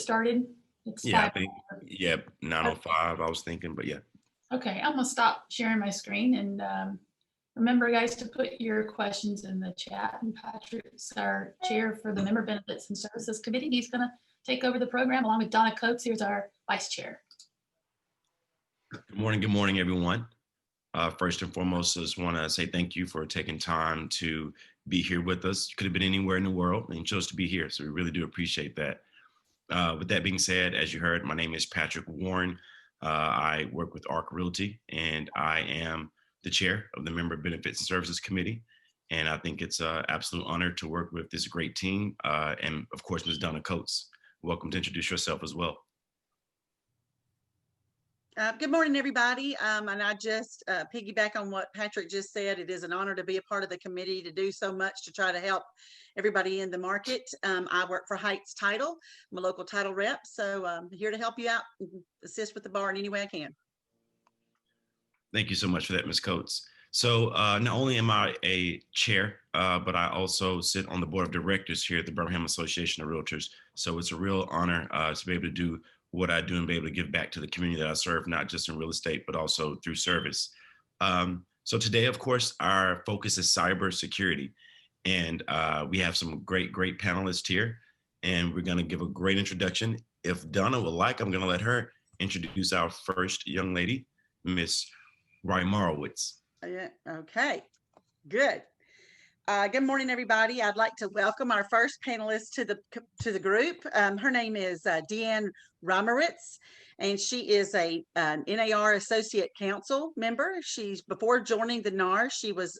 started? It's Yeah, I 5. think, yeah, 9:05, I was thinking, but yeah. Okay, I'm gonna stop sharing my screen and remember, guys, to put your questions in the chat. And Patrick's our chair for the Member Benefits and Services Committee. He's gonna take over the program along with Donna Coates, who's our vice chair. Good morning, everyone. First and foremost, I just want to say thank you for taking time to be here with us. You could have been anywhere in the world and you chose to be here, so we really do appreciate that. With that being said, as you heard, my name is Patrick Warren. I work with ARC Realty, and I am the chair of the Member Benefits and Services Committee. And I think it's an absolute honor to work with this great team. And of course, Ms. Donna Coates, welcome to introduce yourself as well. Good morning, everybody. And I just piggyback on what Patrick just said. It is an honor to be a part of the committee, to do so much to try to help everybody in the market. I work for Heights Title. I'm a local title rep, so I'm here to help you out and assist with the bar in any way I can. Thank you so much for that, Ms. Coates. So not only am I a chair, but I also sit on the board of directors here at the Birmingham Association of Realtors. So it's a real honor to be able to do what I do and be able to give back to the community that I serve, not just in real estate, but also through service. So today, of course, our focus is cybersecurity. And we have some great panelists here, and we're gonna give a great introduction. If Donna would like, I'm gonna let her introduce our first young lady, Miss Rymarowitz. Yeah, okay, good. Good morning, everybody. I'd like to welcome our first panelist to the group. Her name is Deanne Rymarowitz, and she is an NAR Associate Counsel member. Before joining the NAR, she was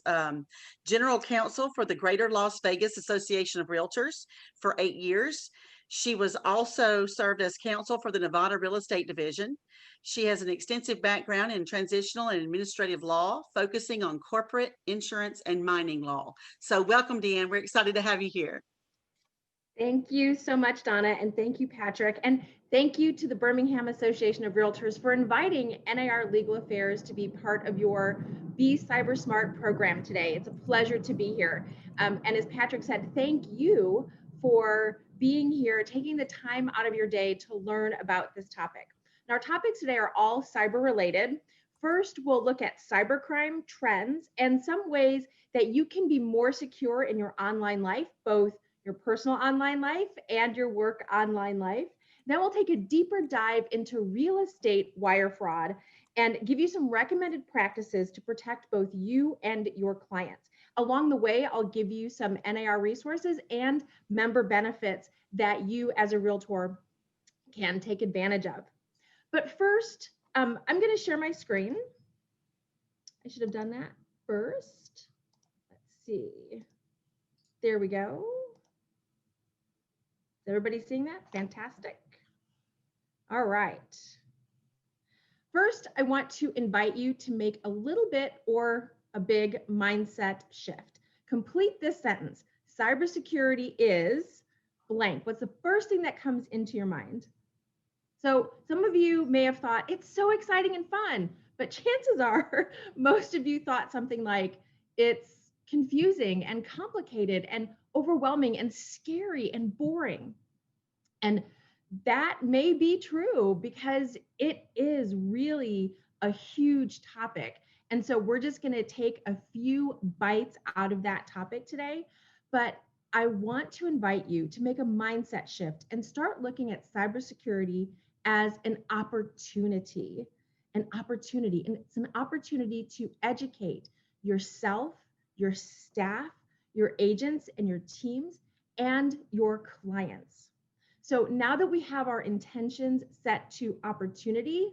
General Counsel for the Greater Las Vegas Association of Realtors for 8 years. She was also served as counsel for the Nevada Real Estate Division. She has an extensive background in transitional and administrative law, focusing on corporate, insurance, and mining law. So welcome, Deanne. We're excited to have you here. Thank you so much, Donna, and thank you, Patrick. And thank you to the Birmingham Association of Realtors for inviting NAR Legal Affairs to be part of your Be Cyber Smart program today. It's a pleasure to be here. And as Patrick said, thank you for being here, taking the time out of your day to learn about this topic. Our topics today are all cyber related. First, we'll look at cybercrime trends and some ways that you can be more secure in your online life, both your personal online life and your work online life. Then we'll take a deeper dive into real estate wire fraud and give you some recommended practices to protect both you and your clients. Along the way, I'll give you some NAR resources and member benefits that you as a realtor can take advantage of. But first, I'm going to share my screen. I should have done that first. Let's see. There we go. Is everybody seeing that? Fantastic. All right. First, I want to invite you to make a little bit or a big mindset shift. Complete this sentence. Cybersecurity is blank. What's the first thing that comes into your mind? So some of you may have thought it's so exciting and fun, but chances are most of you thought something like it's confusing and complicated and overwhelming and scary and boring. And that may be true because it is really a huge topic. And so we're just going to take a few bites out of that topic today. But I want to invite you to make a mindset shift and start looking at cybersecurity as an opportunity. And it's an opportunity to educate yourself, your staff, your agents and your teams, and your clients. So now that we have our intentions set to opportunity,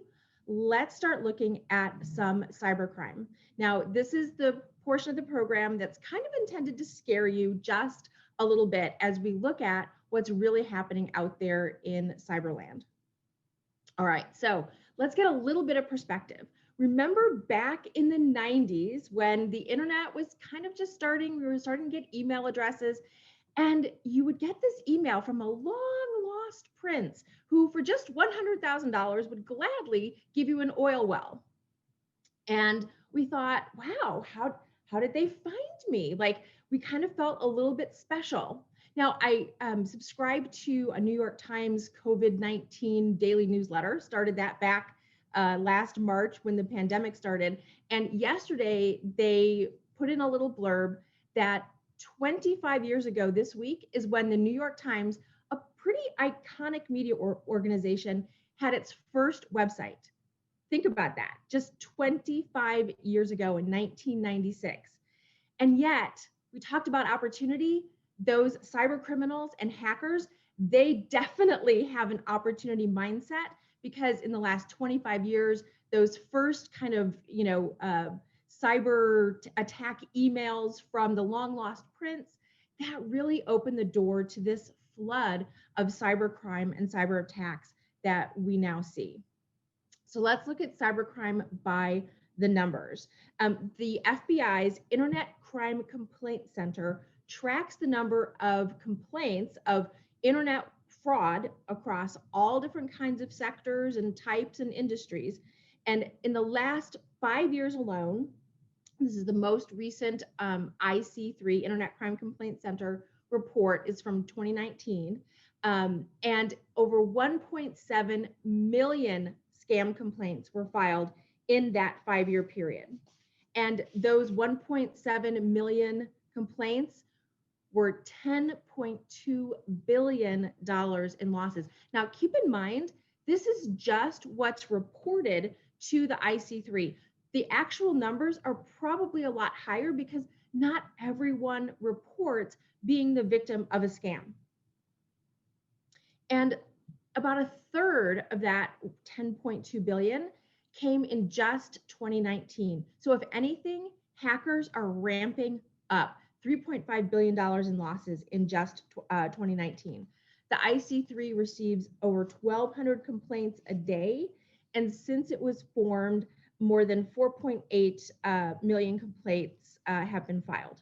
let's start looking at some cybercrime. Now, this is the portion of the program that's kind of intended to scare you just a little bit as we look at what's really happening out there in cyberland. All right, so let's get a little bit of perspective. Remember back in the 90s when the internet was kind of just starting, we were starting to get email addresses, and you would get this email from a long lost prince who for just $100,000 would gladly give you an oil well. And we thought, wow, how did they find me? Like, we kind of felt a little bit special. Now, I subscribe to a New York Times COVID-19 daily newsletter, started that back last March when the pandemic started. And yesterday, they put in a little blurb that 25 years ago this week is when the New York Times, a pretty iconic media organization, had its first website. Think about that, just 25 years ago in 1996. And yet, we talked about opportunity. Those cyber criminals and hackers, they definitely have an opportunity mindset, because in the last 25 years, those first kind of, cyber attack emails from the long lost prince, that really opened the door to this flood of cybercrime and cyber attacks that we now see. So let's look at cybercrime by the numbers. The FBI's Internet Crime Complaint Center tracks the number of complaints of internet fraud across all different kinds of sectors and types and industries. And in the last 5 years alone, this is the most recent IC3 Internet Crime Complaint Center report, is from 2019. And over 1.7 million scam complaints were filed in that 5-year period. And those 1.7 million complaints were $10.2 billion in losses. Now, keep in mind, this is just what's reported to the IC3. The actual numbers are probably a lot higher because not everyone reports being the victim of a scam. And about a third of that 10.2 billion came in just 2019. So if anything, hackers are ramping up. $3.5 billion in losses in just 2019. The IC3 receives over 1,200 complaints a day. And since it was formed, more than 4.8 million complaints have been filed.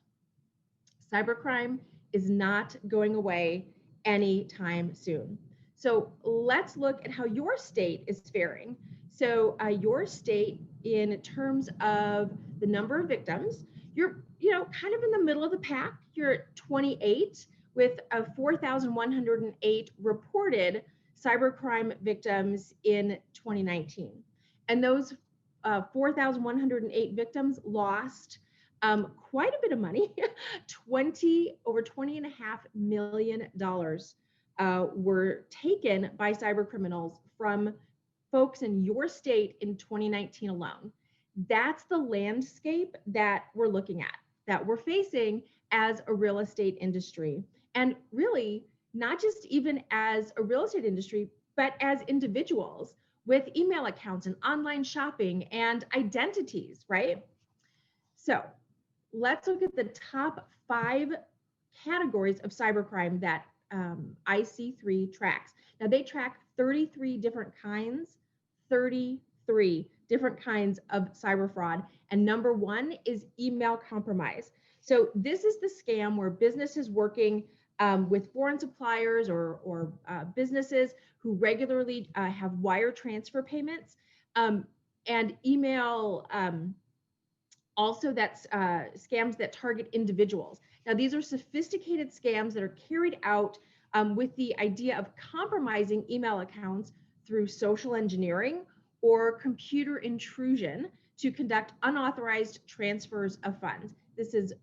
Cybercrime is not going away anytime soon. So let's look at how your state is faring. So your state, in terms of the number of victims, you're kind of in the middle of the pack. You're at 28 with 4,108 reported cybercrime victims in 2019. And those 4,108 victims lost quite a bit of money. Over $20.5 million were taken by cyber criminals from folks in your state in 2019 alone. That's the landscape that we're looking at, that we're facing as a real estate industry. And really, not just even as a real estate industry, but as individuals with email accounts and online shopping and identities, right? So let's look at the top 5 categories of cybercrime that IC3 tracks. Now, they track 33 different kinds of cyber fraud. And number 1 is email compromise. So this is the scam where businesses working with foreign suppliers or businesses who regularly have wire transfer payments and email also that's scams that target individuals. Now, these are sophisticated scams that are carried out with the idea of compromising email accounts through social engineering or computer intrusion to conduct unauthorized transfers of funds. This is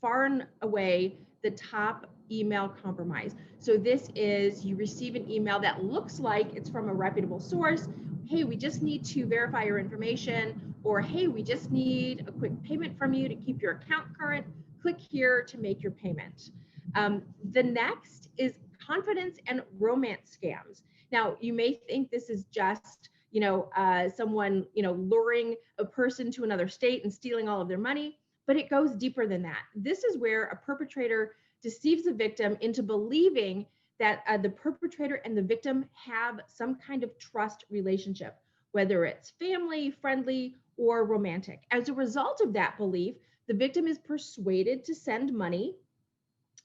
far and away the top email compromise. So this is, you receive an email that looks like it's from a reputable source. Hey, we just need to verify your information, or hey, we just need a quick payment from you to keep your account current. Click here to make your payment. The next is confidence and romance scams. Now, you may think this is just, someone, luring a person to another state and stealing all of their money, but it goes deeper than that. This is where a perpetrator deceives the victim into believing that the perpetrator and the victim have some kind of trust relationship, whether it's family, friendly, or romantic. As a result of that belief, the victim is persuaded to send money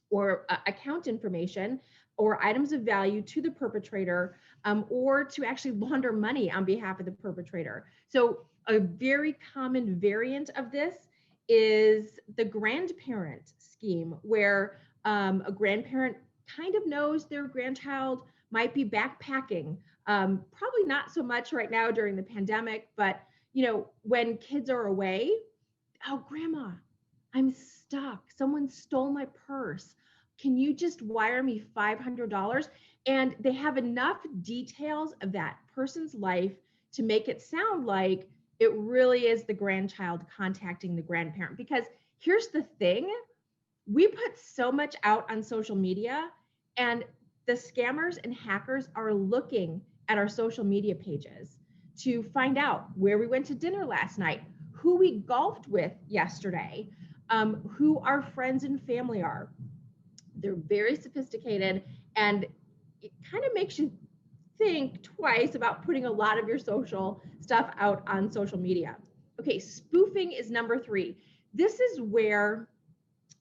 or account information or items of value to the perpetrator, or to actually launder money on behalf of the perpetrator. So a very common variant of this is the grandparent scheme, where A grandparent kind of knows their grandchild might be backpacking. Probably not so much right now during the pandemic, but when kids are away, oh, grandma, I'm stuck. Someone stole my purse. Can you just wire me $500? And they have enough details of that person's life to make it sound like it really is the grandchild contacting the grandparent. Because here's the thing, we put so much out on social media, and the scammers and hackers are looking at our social media pages to find out where we went to dinner last night, who we golfed with yesterday, who our friends and family are. They're very sophisticated, and it kind of makes you think twice about putting a lot of your social stuff out on social media. Okay, spoofing is number 3. This is where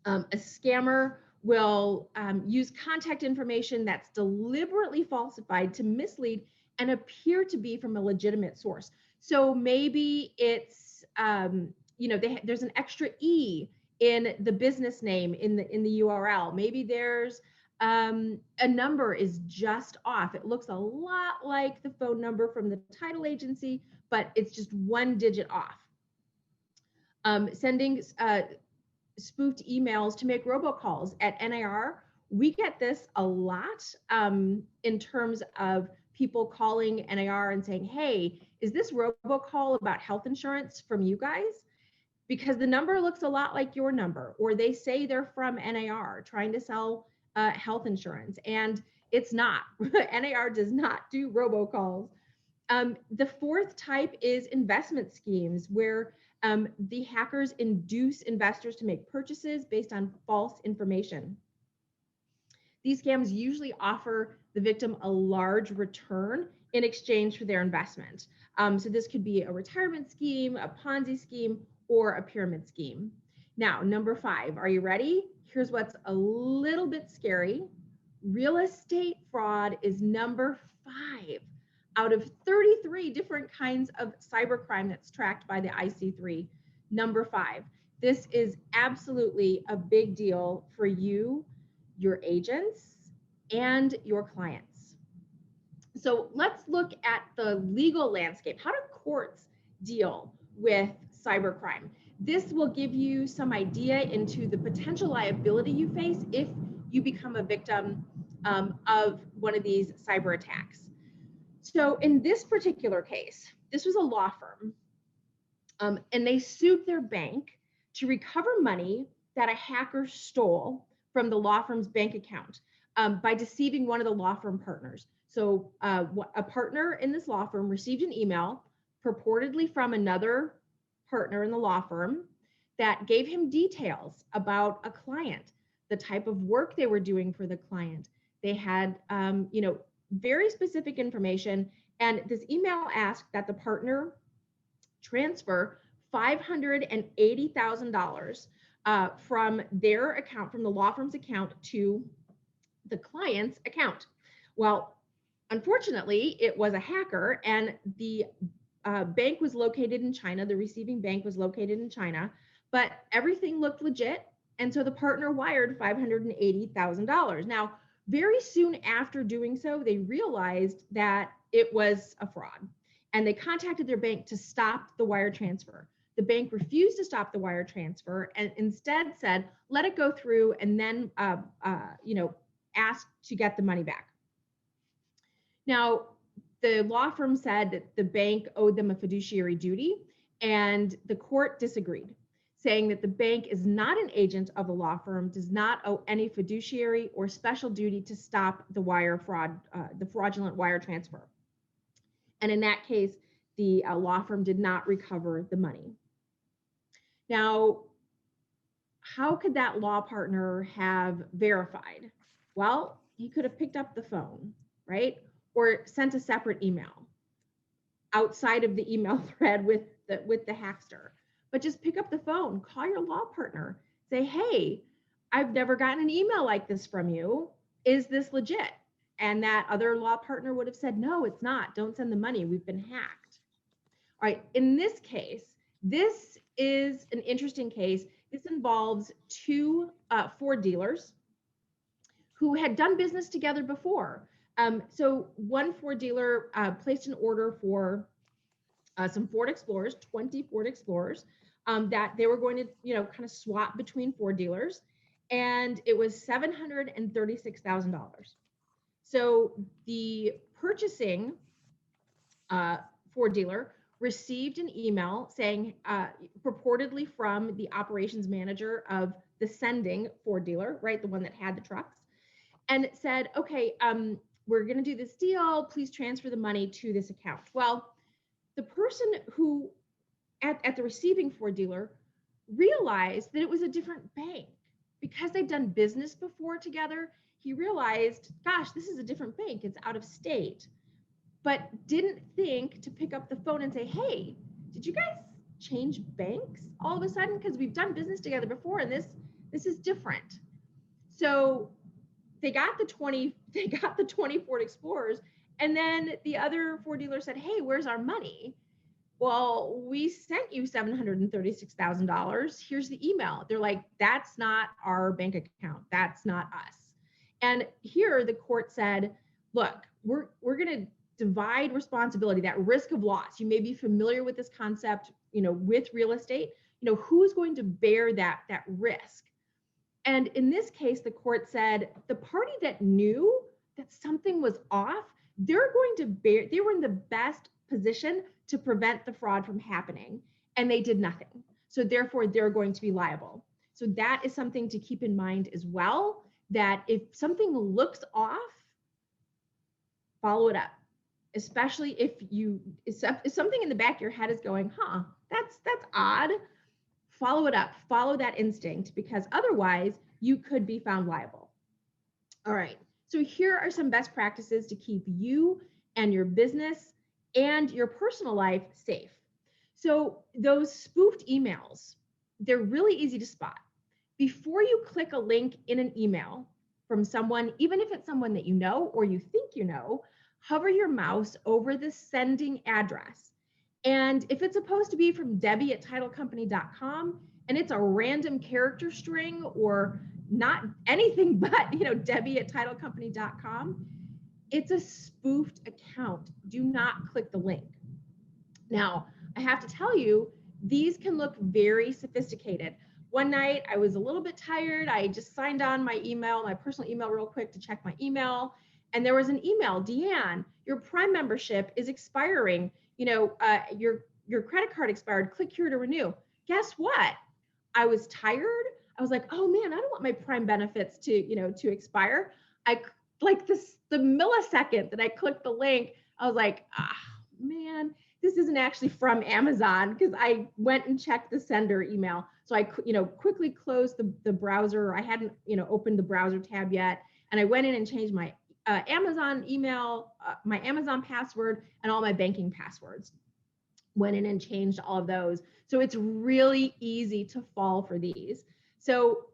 a scammer will use contact information that's deliberately falsified to mislead and appear to be from a legitimate source. So maybe it's, there's an extra E in the business name in the URL. Maybe there's a number is just off. It looks a lot like the phone number from the title agency, but it's just 1 digit off. Sending spoofed emails to make robocalls at NAR. We get this a lot in terms of people calling NAR and saying, hey, is this robocall about health insurance from you guys? Because the number looks a lot like your number, or they say they're from NAR trying to sell health insurance, and it's not. NAR does not do robocalls. The 4th type is investment schemes, where the hackers induce investors to make purchases based on false information. These scams usually offer the victim a large return in exchange for their investment. So this could be a retirement scheme, a Ponzi scheme, or a pyramid scheme. Now, number 5, are you ready? Here's what's a little bit scary. Real estate fraud is number 5 out of 33 different kinds of cybercrime that's tracked by the IC3. Number 5. This is absolutely a big deal for you, your agents, and your clients. So let's look at the legal landscape. How do courts deal with cybercrime? This will give you some idea into the potential liability you face if you become a victim of one of these cyber attacks. So in this particular case, this was a law firm, and they sued their bank to recover money that a hacker stole from the law firm's bank account by deceiving one of the law firm partners. So a partner in this law firm received an email purportedly from another partner in the law firm that gave him details about a client, the type of work they were doing for the client. They had, very specific information. And this email asked that the partner transfer $580,000 from their account, from the law firm's account, to the client's account. Well, unfortunately, it was a hacker, and the bank was located in China. The receiving bank was located in China, but everything looked legit. And so the partner wired $580,000. Now, very soon after doing so, they realized that it was a fraud, and they contacted their bank to stop the wire transfer. The bank refused to stop the wire transfer and instead said, let it go through, and then asked to get the money back. Now, the law firm said that the bank owed them a fiduciary duty, and the court disagreed, saying that the bank is not an agent of the law firm, does not owe any fiduciary or special duty to stop the wire fraud, the fraudulent wire transfer. And in that case, the law firm did not recover the money. Now, how could that law partner have verified? Well, he could have picked up the phone, right? Or sent a separate email outside of the email thread with the hackster. But just pick up the phone, call your law partner, say, hey, I've never gotten an email like this from you. Is this legit? And that other law partner would have said, no, it's not. Don't send the money. We've been hacked. All right. In this case, this is an interesting case. This involves four dealers. who had done business together before. So one Ford dealer placed an order for some Ford Explorers, 20 Ford Explorers, that they were going to, kind of swap between Ford dealers. And it was $736,000. So the purchasing Ford dealer received an email saying, purportedly from the operations manager of the sending Ford dealer, right, the one that had the trucks, and it said, okay, we're going to do this deal. Please transfer the money to this account. Well, the person who at the receiving Ford dealer realized that it was a different bank because they'd done business before together. He realized, gosh, this is a different bank. It's out of state, but didn't think to pick up the phone and say, hey, did you guys change banks all of a sudden? Because we've done business together before and this is different. So they got the 20 Ford Explorers, and then the other Ford dealer said, hey, where's our money? Well, we sent you $736,000. Here's the email. They're like, that's not our bank account. That's not us. And here the court said, look, we're going to divide responsibility, that risk of loss. You may be familiar with this concept, with real estate, who's going to bear that risk? And in this case, the court said the party that knew that something was off, they were in the best position to prevent the fraud from happening, and they did nothing. So therefore, they're going to be liable. So that is something to keep in mind as well, that if something looks off, follow it up. Especially if something in the back of your head is going, that's odd. Follow it up, follow that instinct, because otherwise you could be found liable. All right, so here are some best practices to keep you and your business and your personal life safe. So those spoofed emails, they're really easy to spot. Before you click a link in an email from someone, even if it's someone that you know or you think you know, hover your mouse over the sending address. And if it's supposed to be from Debbie@titlecompany.com and it's a random character string or not anything but, Debbie@titlecompany.com, it's a spoofed account. Do not click the link. Now, I have to tell you, these can look very sophisticated. One night I was a little bit tired. I just signed on my personal email real quick to check my email. And there was an email, Deanne, your Prime membership is expiring. Your credit card expired. Click here to renew. Guess what? I was tired. I was like, oh man, I don't want my Prime benefits to expire. The millisecond that I clicked the link, I was like, man, this isn't actually from Amazon, because I went and checked the sender email. So I, quickly closed the browser. I hadn't, opened the browser tab yet. And I went in and changed my Amazon email, my Amazon password, and all my banking passwords. Went in and changed all of those. So it's really easy to fall for these. So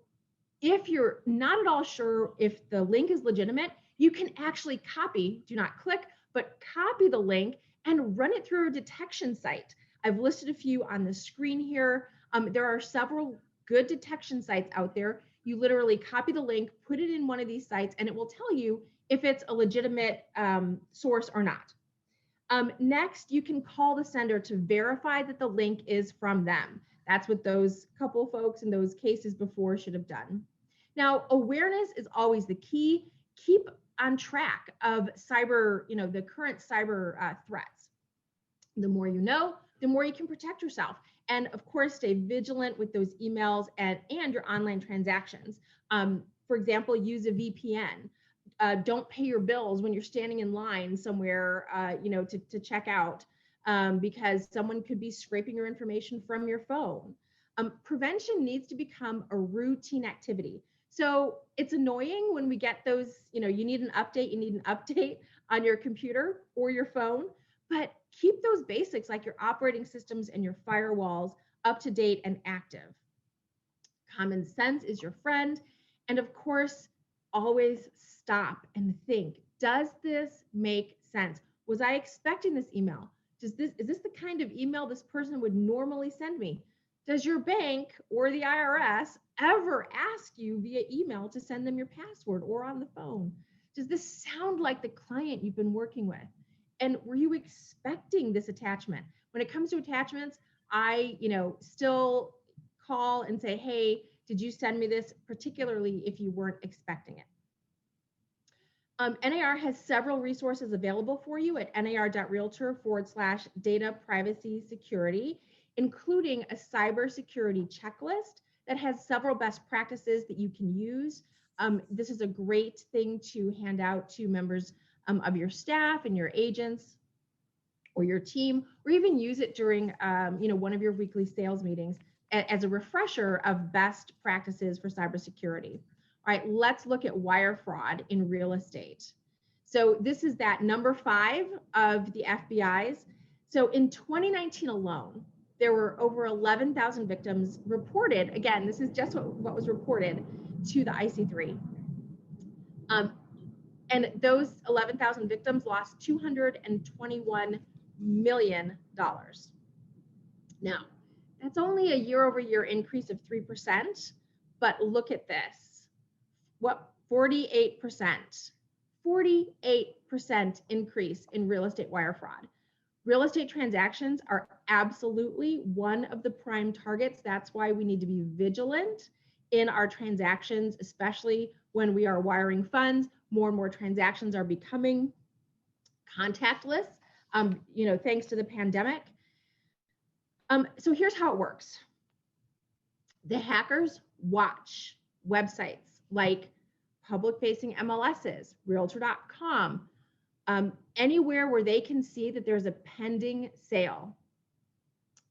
if you're not at all sure if the link is legitimate, you can actually copy, do not click, but copy the link and run it through a detection site. I've listed a few on the screen here. There are several good detection sites out there. You literally copy the link, put it in one of these sites, and it will tell you if it's a legitimate source or not. Next, you can call the sender to verify that the link is from them. That's what those couple folks in those cases before should have done. Now, awareness is always the key. Keep on track of cyber, the current cyber threats. The more you know, the more you can protect yourself. And of course, stay vigilant with those emails and your online transactions. For example, use a VPN. Don't pay your bills when you're standing in line somewhere, to check out, because someone could be scraping your information from your phone. Prevention needs to become a routine activity. So it's annoying when we get those, you need an update on your computer or your phone, but keep those basics like your operating systems and your firewalls up to date and active. Common sense is your friend. And of course, always stop and think, does this make sense? Was I expecting this email? Is this the kind of email this person would normally send me? Does your bank or the IRS ever ask you via email to send them your password or on the phone? Does this sound like the client you've been working with? And were you expecting this attachment? When it comes to attachments, I, still call and say, hey, did you send me this, particularly if you weren't expecting it? NAR has several resources available for you at nar.realtor/data privacy security, including a cybersecurity checklist that has several best practices that you can use. This is a great thing to hand out to members of your staff and your agents or your team, or even use it during one of your weekly sales meetings as a refresher of best practices for cybersecurity. All right, let's look at wire fraud in real estate. So this is that number 5 of the FBI's. So in 2019 alone, there were over 11,000 victims reported. Again, this is just what was reported to the IC3. And those 11,000 victims lost $221 million. Now, that's only a year-over-year increase of 3%, but look at this. What 48% increase in real estate wire fraud. Real estate transactions are absolutely one of the prime targets. That's why we need to be vigilant in our transactions, especially when we are wiring funds. More and more transactions are becoming contactless, thanks to the pandemic. So here's how it works. The hackers watch websites like public-facing MLSs, Realtor.com, anywhere where they can see that there's a pending sale.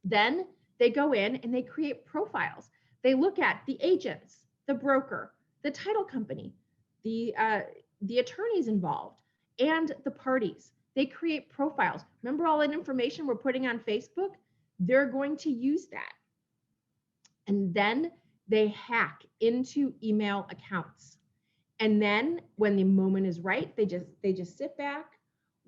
Then they go in and they create profiles. They look at the agents, the broker, the title company, the attorneys involved, and the parties. They create profiles. Remember all that information we're putting on Facebook? They're going to use that. And then they hack into email accounts. And then when the moment is right, they just sit back,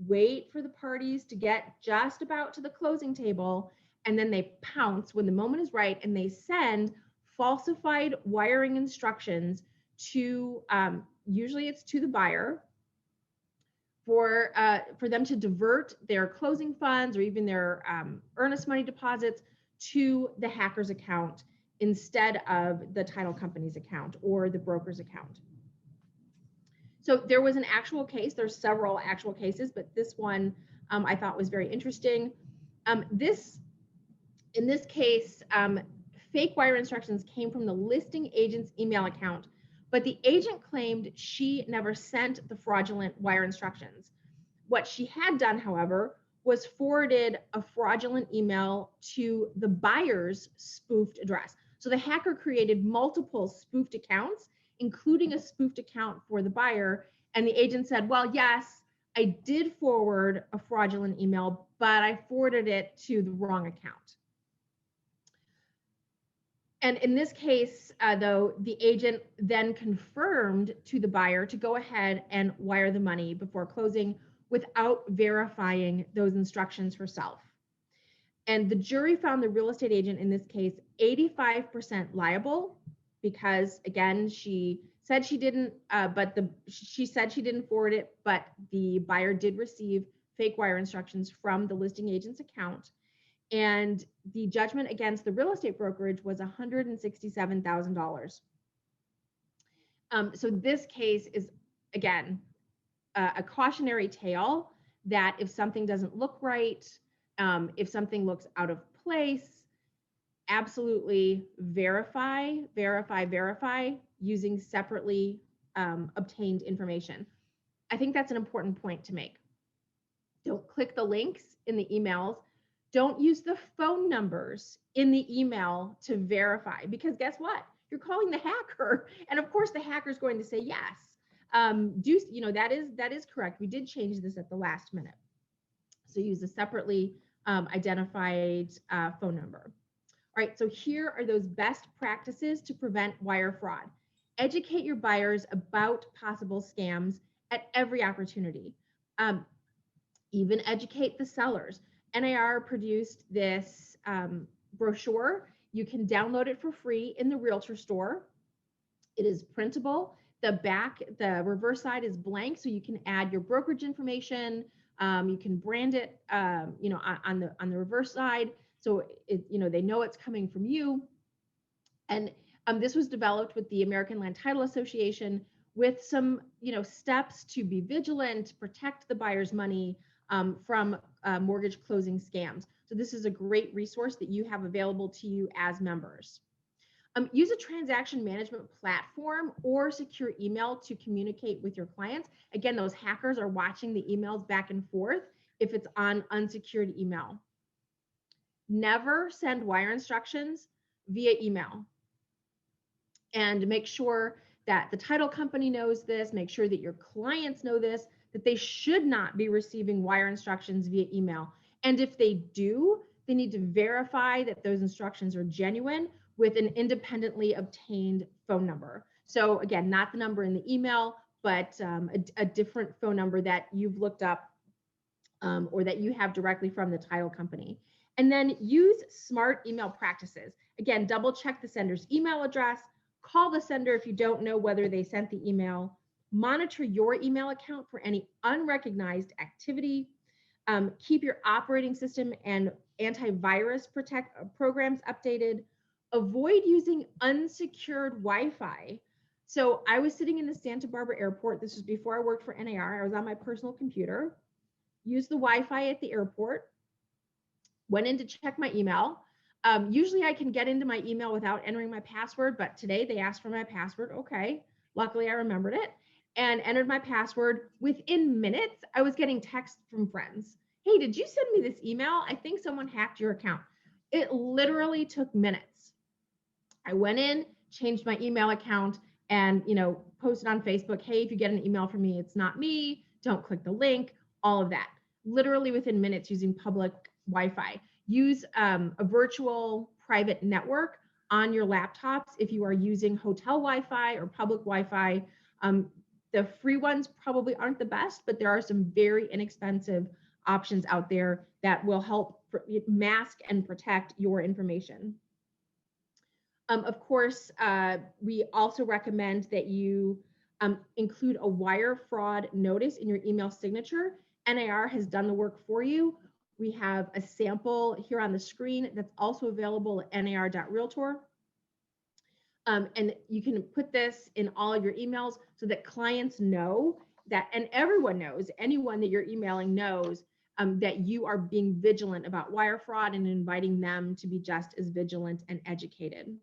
wait for the parties to get just about to the closing table, and then they pounce when the moment is right, and they send falsified wiring instructions to, usually it's to the buyer, for them to divert their closing funds or even their earnest money deposits to the hacker's account instead of the title company's account or the broker's account. So there was an actual case. There's several actual cases, but this one I thought was very interesting. In this case, fake wire instructions came from the listing agent's email account, but the agent claimed she never sent the fraudulent wire instructions. What she had done, however, was forwarded a fraudulent email to the buyer's spoofed address. So the hacker created multiple spoofed accounts, including a spoofed account for the buyer. And the agent said, well, yes, I did forward a fraudulent email, but I forwarded it to the wrong account. And in this case, though, the agent then confirmed to the buyer to go ahead and wire the money before closing without verifying those instructions herself. And the jury found the real estate agent in this case 85% liable because, again, she said she didn't, she said she didn't forward it, but the buyer did receive fake wire instructions from the listing agent's account. And the judgment against the real estate brokerage was $167,000. So this case is, again, a cautionary tale that if something doesn't look right, if something looks out of place, absolutely verify using separately obtained information. I think that's an important point to make. Don't click the links in the emails. Don't use the phone numbers in the email to verify, because guess what? You're calling the hacker. And of course the hacker is going to say yes. That is correct. We did change this at the last minute. So use a separately identified phone number. All right, so here are those best practices to prevent wire fraud. Educate your buyers about possible scams at every opportunity. Even educate the sellers. NAR produced this brochure. You can download it for free in the Realtor store. It is printable. The reverse side is blank, so you can add your brokerage information. You can brand it, on the reverse side, so they know it's coming from you. And this was developed with the American Land Title Association with some, steps to be vigilant, protect the buyer's money from mortgage closing scams. So this is a great resource that you have available to you as members. Use a transaction management platform or secure email to communicate with your clients. Again, those hackers are watching the emails back and forth if it's on unsecured email. Never send wire instructions via email. And make sure that the title company knows this, make sure that your clients know this, that they should not be receiving wire instructions via email. And if they do, they need to verify that those instructions are genuine with an independently obtained phone number. So again, not the number in the email, but a different phone number that you've looked up or that you have directly from the title company. And then use smart email practices. Again, double check the sender's email address, call the sender if you don't know whether they sent the email, monitor your email account for any unrecognized activity, keep your operating system and antivirus programs updated, avoid using unsecured Wi-Fi. So I was sitting in the Santa Barbara airport. This was before I worked for NAR. I was on my personal computer, used the Wi-Fi at the airport, went in to check my email. Usually I can get into my email without entering my password, but today they asked for my password. Okay, luckily I remembered it and entered my password. Within minutes, I was getting texts from friends. Hey, did you send me this email? I think someone hacked your account. It literally took minutes. I went in, changed my email account, and posted on Facebook, hey, if you get an email from me, it's not me, don't click the link, all of that. Literally within minutes using public Wi-Fi. Use a virtual private network on your laptops if you are using hotel Wi-Fi or public Wi-Fi. The free ones probably aren't the best, but there are some very inexpensive options out there that will help mask and protect your information. Of course, we also recommend that you include a wire fraud notice in your email signature. NAR has done the work for you. We have a sample here on the screen that's also available at nar.realtor. And you can put this in all of your emails so that clients know that, and everyone knows, anyone that you're emailing knows that you are being vigilant about wire fraud and inviting them to be just as vigilant and educated.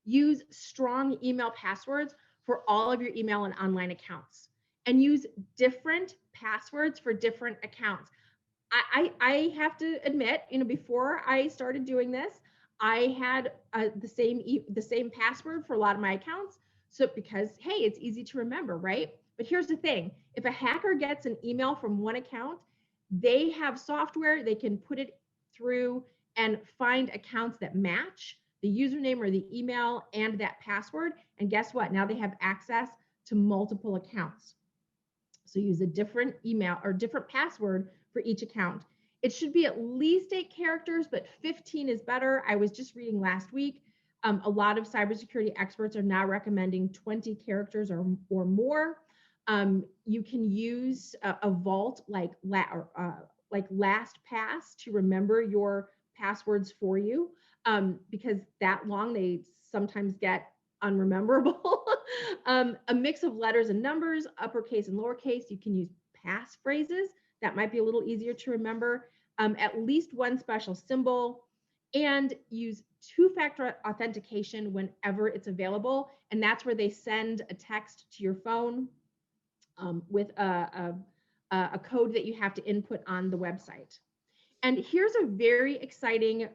Use strong email passwords for all of your email and online accounts, and use different passwords for different accounts. I have to admit, before I started doing this, I had the same password for a lot of my accounts. So because, hey, it's easy to remember, right? But here's the thing. If a hacker gets an email from one account, they have software, they can put it through and find accounts that match the username or the email and that password. And guess what? Now they have access to multiple accounts. So use a different email or different password for each account. It should be at least 8 characters, but 15 is better. I was just reading last week. A lot of cybersecurity experts are now recommending 20 characters or more. You can use a vault like LastPass to remember your passwords for you, because that long they sometimes get unrememberable. A mix of letters and numbers, uppercase and lowercase. You can use passphrases. That might be a little easier to remember. At least one special symbol, and use 2-factor authentication whenever it's available. And that's where they send a text to your phone with a code that you have to input on the website. And here's a very exciting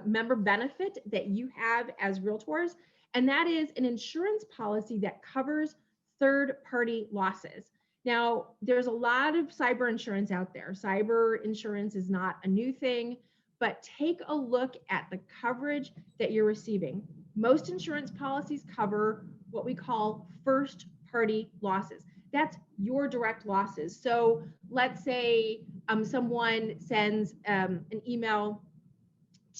member benefit that you have as realtors, and that is an insurance policy that covers third-party losses. Now, there's a lot of cyber insurance out there. Cyber insurance is not a new thing, but take a look at the coverage that you're receiving. Most insurance policies cover what we call first-party losses. That's your direct losses. So let's say someone sends an email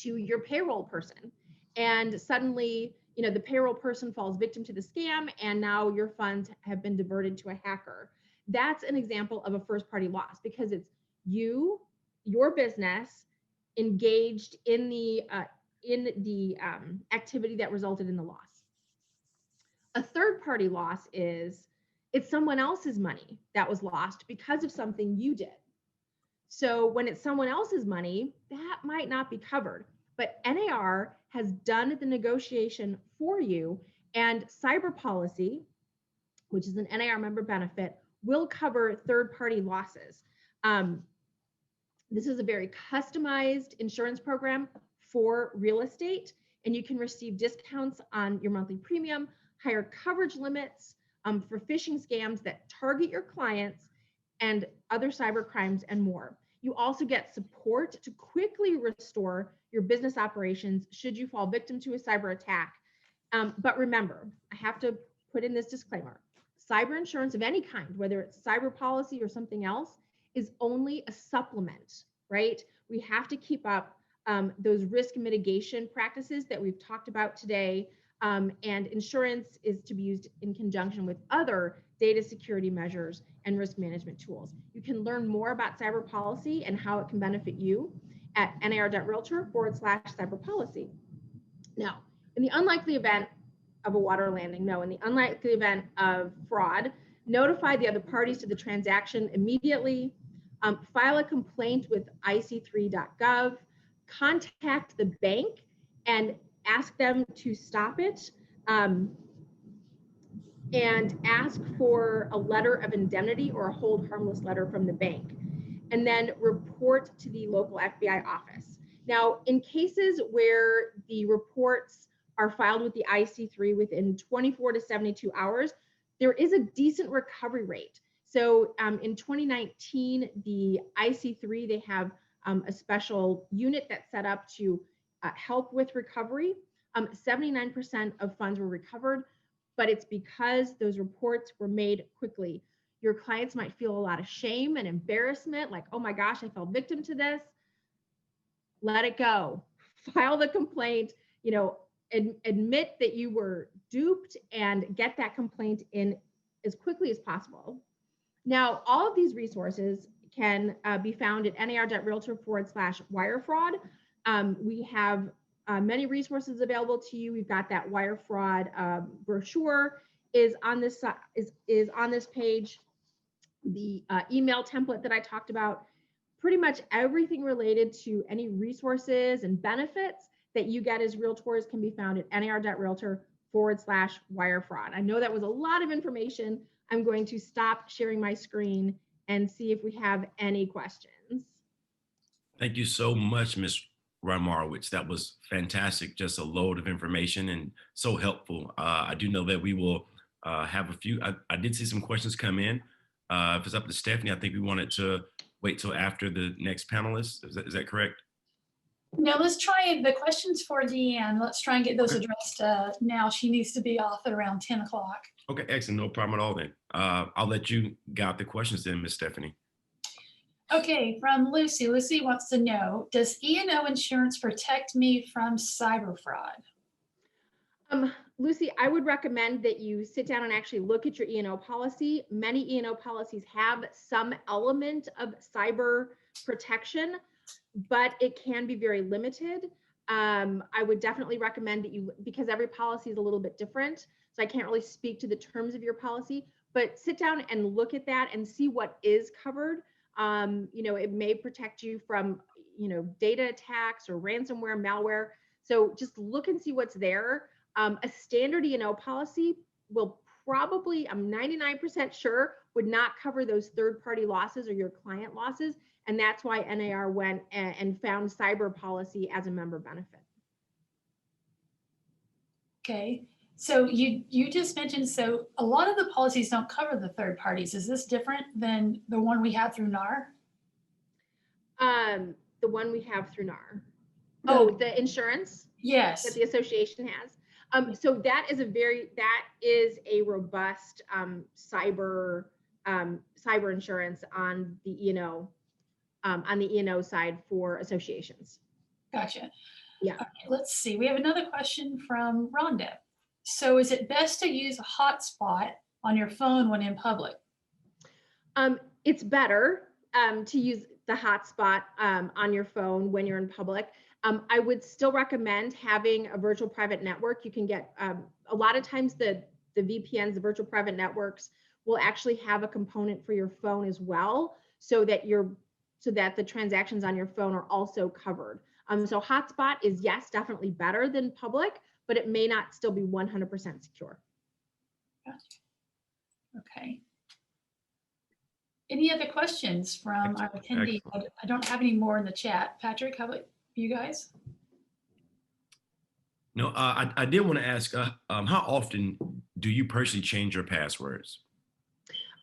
to your payroll person. And suddenly, the payroll person falls victim to the scam, and now your funds have been diverted to a hacker. That's an example of a first party loss, because it's your business engaged in the activity that resulted in the loss. A third party loss is it's someone else's money that was lost because of something you did. So when it's someone else's money, that might not be covered, but NAR has done the negotiation for you, and cyber policy, which is an NAR member benefit, will cover third-party losses. This is a very customized insurance program for real estate, and you can receive discounts on your monthly premium, higher coverage limits for phishing scams that target your clients, and other cyber crimes and more. You also get support to quickly restore your business operations should you fall victim to a cyber attack. But remember, I have to put in this disclaimer. Cyber insurance of any kind, whether it's cyber policy or something else, is only a supplement, right? We have to keep up those risk mitigation practices that we've talked about today. And insurance is to be used in conjunction with other data security measures and risk management tools. You can learn more about cyber policy and how it can benefit you at nar.realtor/cyber policy. Now, in the unlikely event of a water landing, in the unlikely event of fraud, notify the other parties to the transaction immediately, file a complaint with ic3.gov, contact the bank and ask them to stop it, and ask for a letter of indemnity or a hold harmless letter from the bank, and then report to the local FBI office. Now, in cases where the reports are filed with the IC3 within 24 to 72 hours, there is a decent recovery rate. So in 2019, the IC3, they have a special unit that's set up to help with recovery. 79% of funds were recovered, but it's because those reports were made quickly. Your clients might feel a lot of shame and embarrassment, like, oh my gosh, I fell victim to this. Let it go. File the complaint, admit that you were duped and get that complaint in as quickly as possible. Now, all of these resources can be found at nar.realtor/wire fraud. We have many resources available to you. We've got that wire fraud brochure is on this page. The email template that I talked about, pretty much everything related to any resources and benefits that you get as realtors can be found at nar.realtor/wire fraud. I know that was a lot of information. I'm going to stop sharing my screen and see if we have any questions. Thank you so much, Ms. Ramarowitz. That was fantastic. Just a load of information and so helpful. I do know that we will have a few. I did see some questions come in. If it's up to Stephanie, I think we wanted to wait till after the next panelist. Is that correct? No, let's try the questions for Deanne. Let's try and get those addressed now. She needs to be off at around 10 o'clock. Okay, excellent. No problem at all then. I'll let you guide the questions then, Ms. Stephanie. Okay, from Lucy. Lucy wants to know, does E&O insurance protect me from cyber fraud? Lucy, I would recommend that you sit down and actually look at your E&O policy. Many E&O policies have some element of cyber protection, but it can be very limited. I would definitely recommend that because every policy is a little bit different, so I can't really speak to the terms of your policy, but sit down and look at that and see what is covered. It may protect you from, data attacks or ransomware, malware. So just look and see what's there. A standard E&O policy will probably, I'm 99% sure, would not cover those third-party losses or your client losses. And that's why NAR went and found cyber policy as a member benefit. Okay, so you just mentioned, so a lot of the policies don't cover the third parties. Is this different than the one we have through NAR? The one we have through NAR. The insurance? Yes. That the association has. So that is a robust cyber insurance on the E&O side for associations. Gotcha. Yeah. Okay, let's see. We have another question from Rhonda. So is it best to use a hotspot on your phone when in public? It's better to use the hotspot on your phone when you're in public. I would still recommend having a virtual private network. You can get a lot of times the VPNs, the virtual private networks, will actually have a component for your phone as well, so that the transactions on your phone are also covered. So hotspot is, yes, definitely better than public, but it may not still be 100% secure. Okay. Any other questions from our attendees? Excellent. I don't have any more in the chat. Patrick, how about you guys? No, I did want to ask, how often do you personally change your passwords?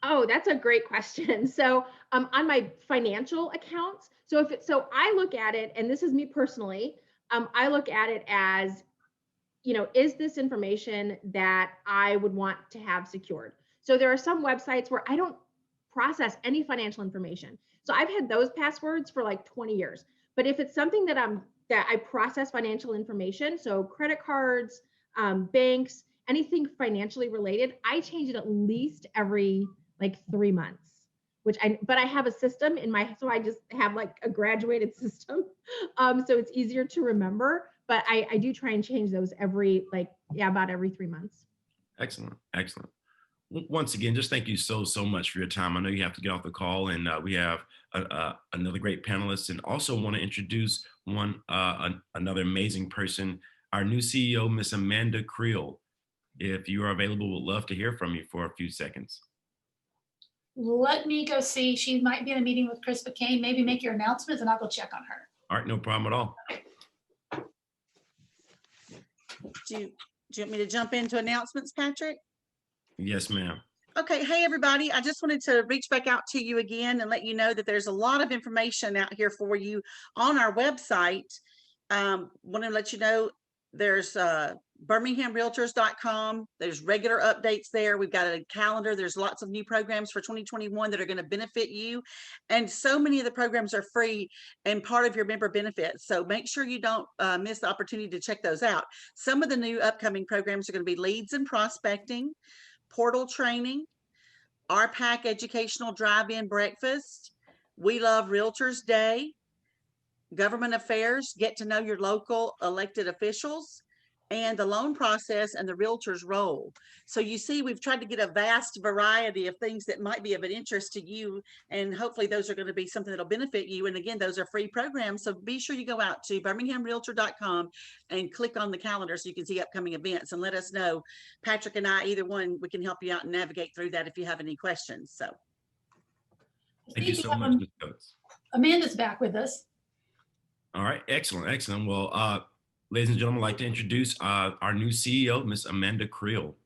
Oh, that's a great question. So on my financial accounts, so I look at it, and this is me personally, I look at it as, is this information that I would want to have secured? So there are some websites where I don't process any financial information. So I've had those passwords for like 20 years. But if it's something that I process financial information, so credit cards, banks, anything financially related, I change it at least every like 3 months. But I have a system so I just have like a graduated system. So it's easier to remember, but I do try and change those about every 3 months. Excellent, excellent. Once again, just thank you so much for your time. I know you have to get off the call, and we have another great panelist, and also want to introduce another amazing person, our new CEO, Miss Amanda Creel. If you are available, we'd love to hear from you for a few seconds. Let me go see. She might be in a meeting with Chris McCain. Maybe make your announcements and I'll go check on her. All right, no problem at all. Do you want me to jump into announcements, Patrick? Yes, ma'am. Okay. Hey, everybody. I just wanted to reach back out to you again and let you know that there's a lot of information out here for you on our website. Want to let you know there's birminghamrealtors.com. There's regular updates there. We've got a calendar. There's lots of new programs for 2021 that are going to benefit you. And so many of the programs are free and part of your member benefits. So make sure you don't miss the opportunity to check those out. Some of the new upcoming programs are going to be leads and prospecting, portal training, RPAC educational drive-in breakfast, We Love Realtors Day, government affairs, get to know your local elected officials, and the loan process and the realtor's role. So you see, we've tried to get a vast variety of things that might be of an interest to you, and hopefully those are going to be something that'll benefit you. And again, those are free programs. So be sure you go out to birminghamrealtor.com and click on the calendar so you can see upcoming events, and let us know. Patrick and I, either one, we can help you out and navigate through that if you have any questions. So Thank you so much, Ms. Coates. Amanda's back with us. All right, excellent, excellent. Well, ladies and gentlemen, I'd like to introduce our new CEO, Miss Amanda Creel.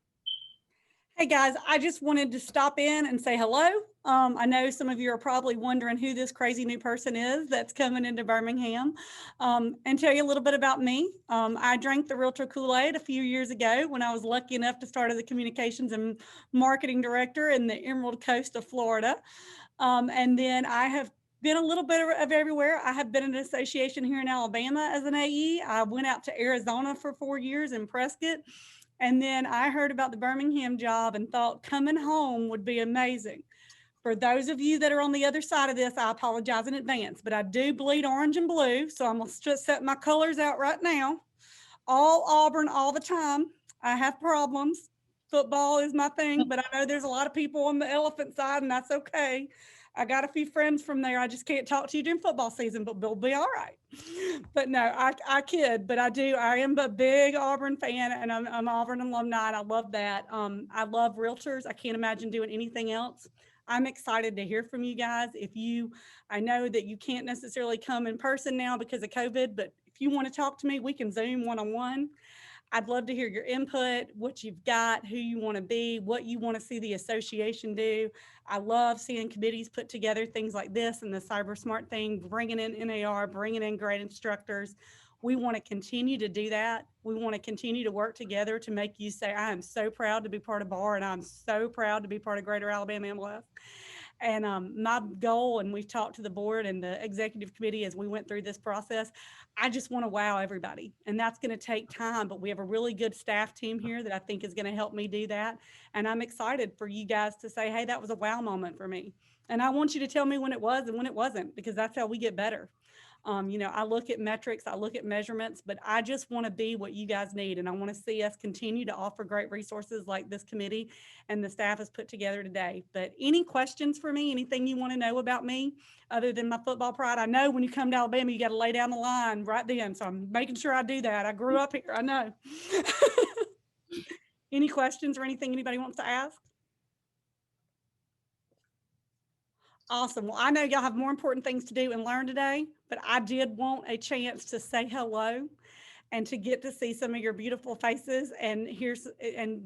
Hey guys, I just wanted to stop in and say hello. I know some of you are probably wondering who this crazy new person is that's coming into Birmingham, and tell you a little bit about me. I drank the Realtor Kool-Aid a few years ago when I was lucky enough to start as a communications and marketing director in the Emerald Coast of Florida. And then I have been a little bit of everywhere. I have been in an association here in Alabama as an AE. I went out to Arizona for 4 years in Prescott. And then I heard about the Birmingham job and thought coming home would be amazing. For those of you that are on the other side of this, I apologize in advance, but I do bleed orange and blue. So I'm going to just set my colors out right now. All Auburn all the time. I have problems. Football is my thing, but I know there's a lot of people on the elephant side, and that's okay. I got a few friends from there. I just can't talk to you during football season, but they'll be all right. But no, I kid, but I am a big Auburn fan, and I'm Auburn alumni, and I love that. I love realtors. I can't imagine doing anything else. I'm excited to hear from you guys. I know that you can't necessarily come in person now because of COVID, but if you want to talk to me, we can Zoom one-on-one. I'd love to hear your input, what you've got, who you want to be, what you want to see the association do. I love seeing committees put together things like this and the Cyber Smart thing, bringing in NAR, bringing in great instructors. We want to continue to do that. We want to continue to work together to make you say, I am so proud to be part of BAR, and I'm so proud to be part of Greater Alabama MLS. And my goal, and we've talked to the board and the executive committee as we went through this process, I just want to wow everybody. And that's going to take time, but we have a really good staff team here that I think is going to help me do that. And I'm excited for you guys to say, hey, that was a wow moment for me. And I want you to tell me when it was and when it wasn't, because that's how we get better. You know, I look at metrics, I look at measurements, but I just want to be what you guys need. And I want to see us continue to offer great resources like this committee and the staff has put together today. But any questions for me, anything you want to know about me other than my football pride? I know when you come to Alabama, you got to lay down the line right then. So I'm making sure I do that. I grew up here, I know. Any questions or anything anybody wants to ask? Awesome. Well, I know y'all have more important things to do and learn today, but I did want a chance to say hello and to get to see some of your beautiful faces and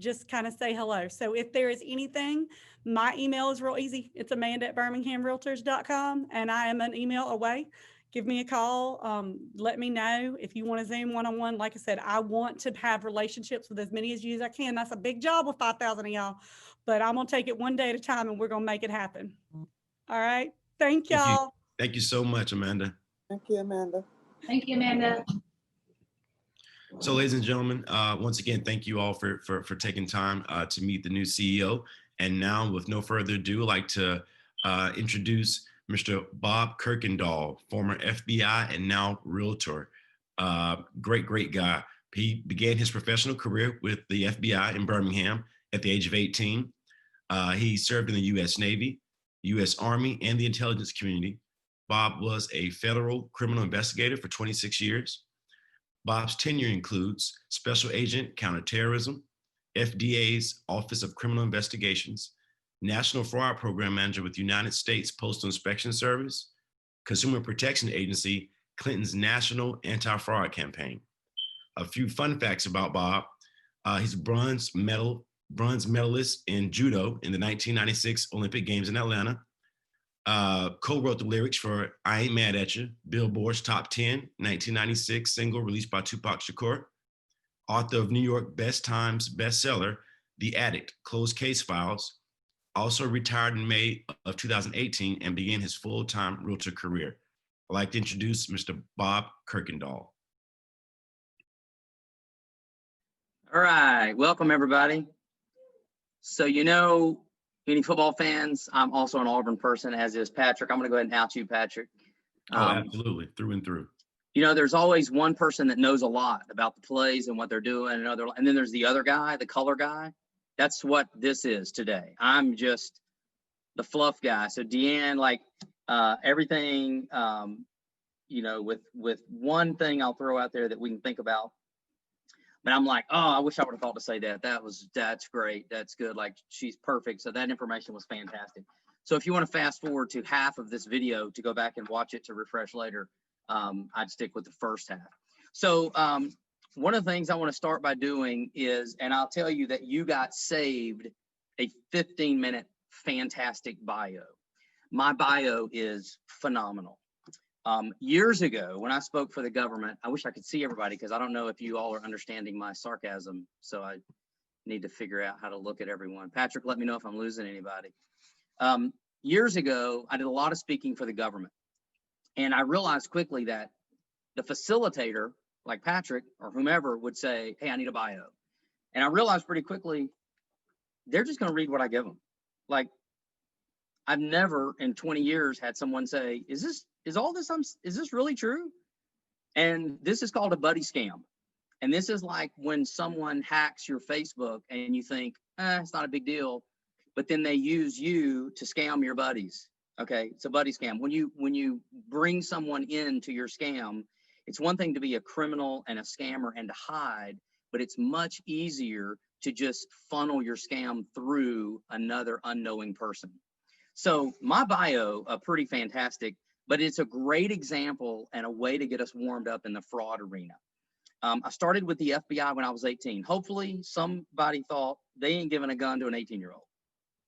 just kind of say hello. So if there is anything, my email is real easy. It's amanda@birminghamrealtors.com, and I am an email away. Give me a call. Let me know if you want to Zoom one-on-one. Like I said, I want to have relationships with as many of you as I can. That's a big job with 5,000 of y'all, but I'm going to take it one day at a time and we're going to make it happen. All right. Thank y'all. Thank you so much, Amanda. Thank you, Amanda. Thank you, Amanda. So, ladies and gentlemen, once again, thank you all for taking time to meet the new CEO. And now, with no further ado, I'd like to introduce Mr. Bob Kirkendall, former FBI and now Realtor. Great guy. He began his professional career with the FBI in Birmingham at the age of 18. He served in the U.S. Navy, U.S. Army, and the intelligence community. Bob was a federal criminal investigator for 26 years. Bob's tenure includes Special Agent Counterterrorism, FDA's Office of Criminal Investigations, National Fraud Program Manager with United States Postal Inspection Service, Consumer Protection Agency, Clinton's National Anti-Fraud Campaign. A few fun facts about Bob. He's bronze medalist in judo in the 1996 Olympic Games in Atlanta. Co-wrote the lyrics for I Ain't Mad at You, Billboard's Top 10, 1996 single released by Tupac Shakur. Author of New York Best Times bestseller, The Addict, Closed Case Files. Also retired in May of 2018 and began his full-time realtor career. I'd like to introduce Mr. Bob Kirkendall. All right, welcome everybody. So any football fans, I'm also an Auburn person, as is Patrick. I'm gonna go ahead and out you, Patrick. Absolutely, through and through. There's always one person that knows a lot about the plays and what they're doing, and then there's the other guy, the color guy. That's what this is today. I'm just the fluff guy. So Deanne, everything, with one thing I'll throw out there that we can think about. But I'm like, oh, I wish I would have thought to say that. That's great. That's good. Like, she's perfect. So that information was fantastic. So if you want to fast forward to half of this video to go back and watch it to refresh later, I'd stick with the first half. So one of the things I want to start by doing is, and I'll tell you that you got saved a 15-minute fantastic bio. My bio is phenomenal. Years ago, when I spoke for the government, I wish I could see everybody because I don't know if you all are understanding my sarcasm. So I need to figure out how to look at everyone. Patrick, let me know if I'm losing anybody. Years ago, I did a lot of speaking for the government. And I realized quickly that the facilitator, like Patrick or whomever, would say, hey, I need a bio. And I realized pretty quickly, they're just going to read what I give them. Like, I've never in 20 years had someone say, is this really true? And this is called a buddy scam. And this is like when someone hacks your Facebook and you think, it's not a big deal, but then they use you to scam your buddies. Okay, it's a buddy scam. When you bring someone into your scam, it's one thing to be a criminal and a scammer and to hide, but it's much easier to just funnel your scam through another unknowing person. So my bio, pretty fantastic, but it's a great example and a way to get us warmed up in the fraud arena. I started with the FBI when I was 18. Hopefully somebody thought they ain't giving a gun to an 18-year-old.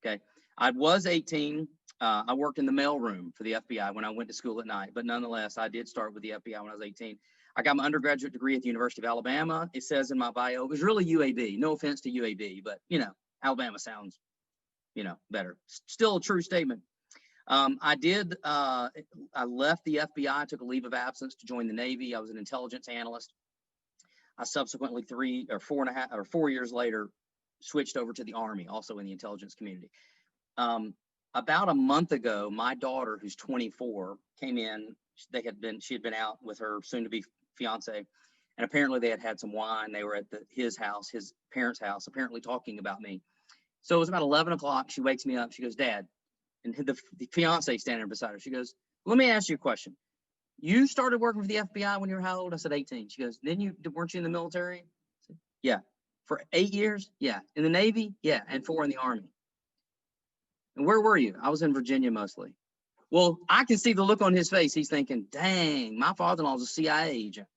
Okay, I was 18. I worked in the mailroom for the FBI when I went to school at night, but nonetheless, I did start with the FBI when I was 18. I got my undergraduate degree at the University of Alabama. It says in my bio, it was really UAB. No offense to UAB, but Alabama sounds, better. Still a true statement. I left the FBI, took a leave of absence to join the Navy. I was an intelligence analyst. I subsequently 4 years later, switched over to the Army, also in the intelligence community. About a month ago, my daughter, who's 24, came in. She had been out with her soon-to-be fiance, and apparently they had some wine. They were at his parents' house, apparently talking about me. So it was about 11 o'clock. She wakes me up. She goes, "Dad," and the fiance standing beside her. She goes, "Let me ask you a question. You started working for the FBI when you were how old?" I said, 18. She goes, "Weren't you in the military?" I said, "Yeah." "For 8 years?" "Yeah." "In the Navy?" "Yeah." "And 4 in the Army." "And where were you?" "I was in Virginia mostly." Well, I can see the look on his face. He's thinking, dang, my father-in-law's a CIA agent.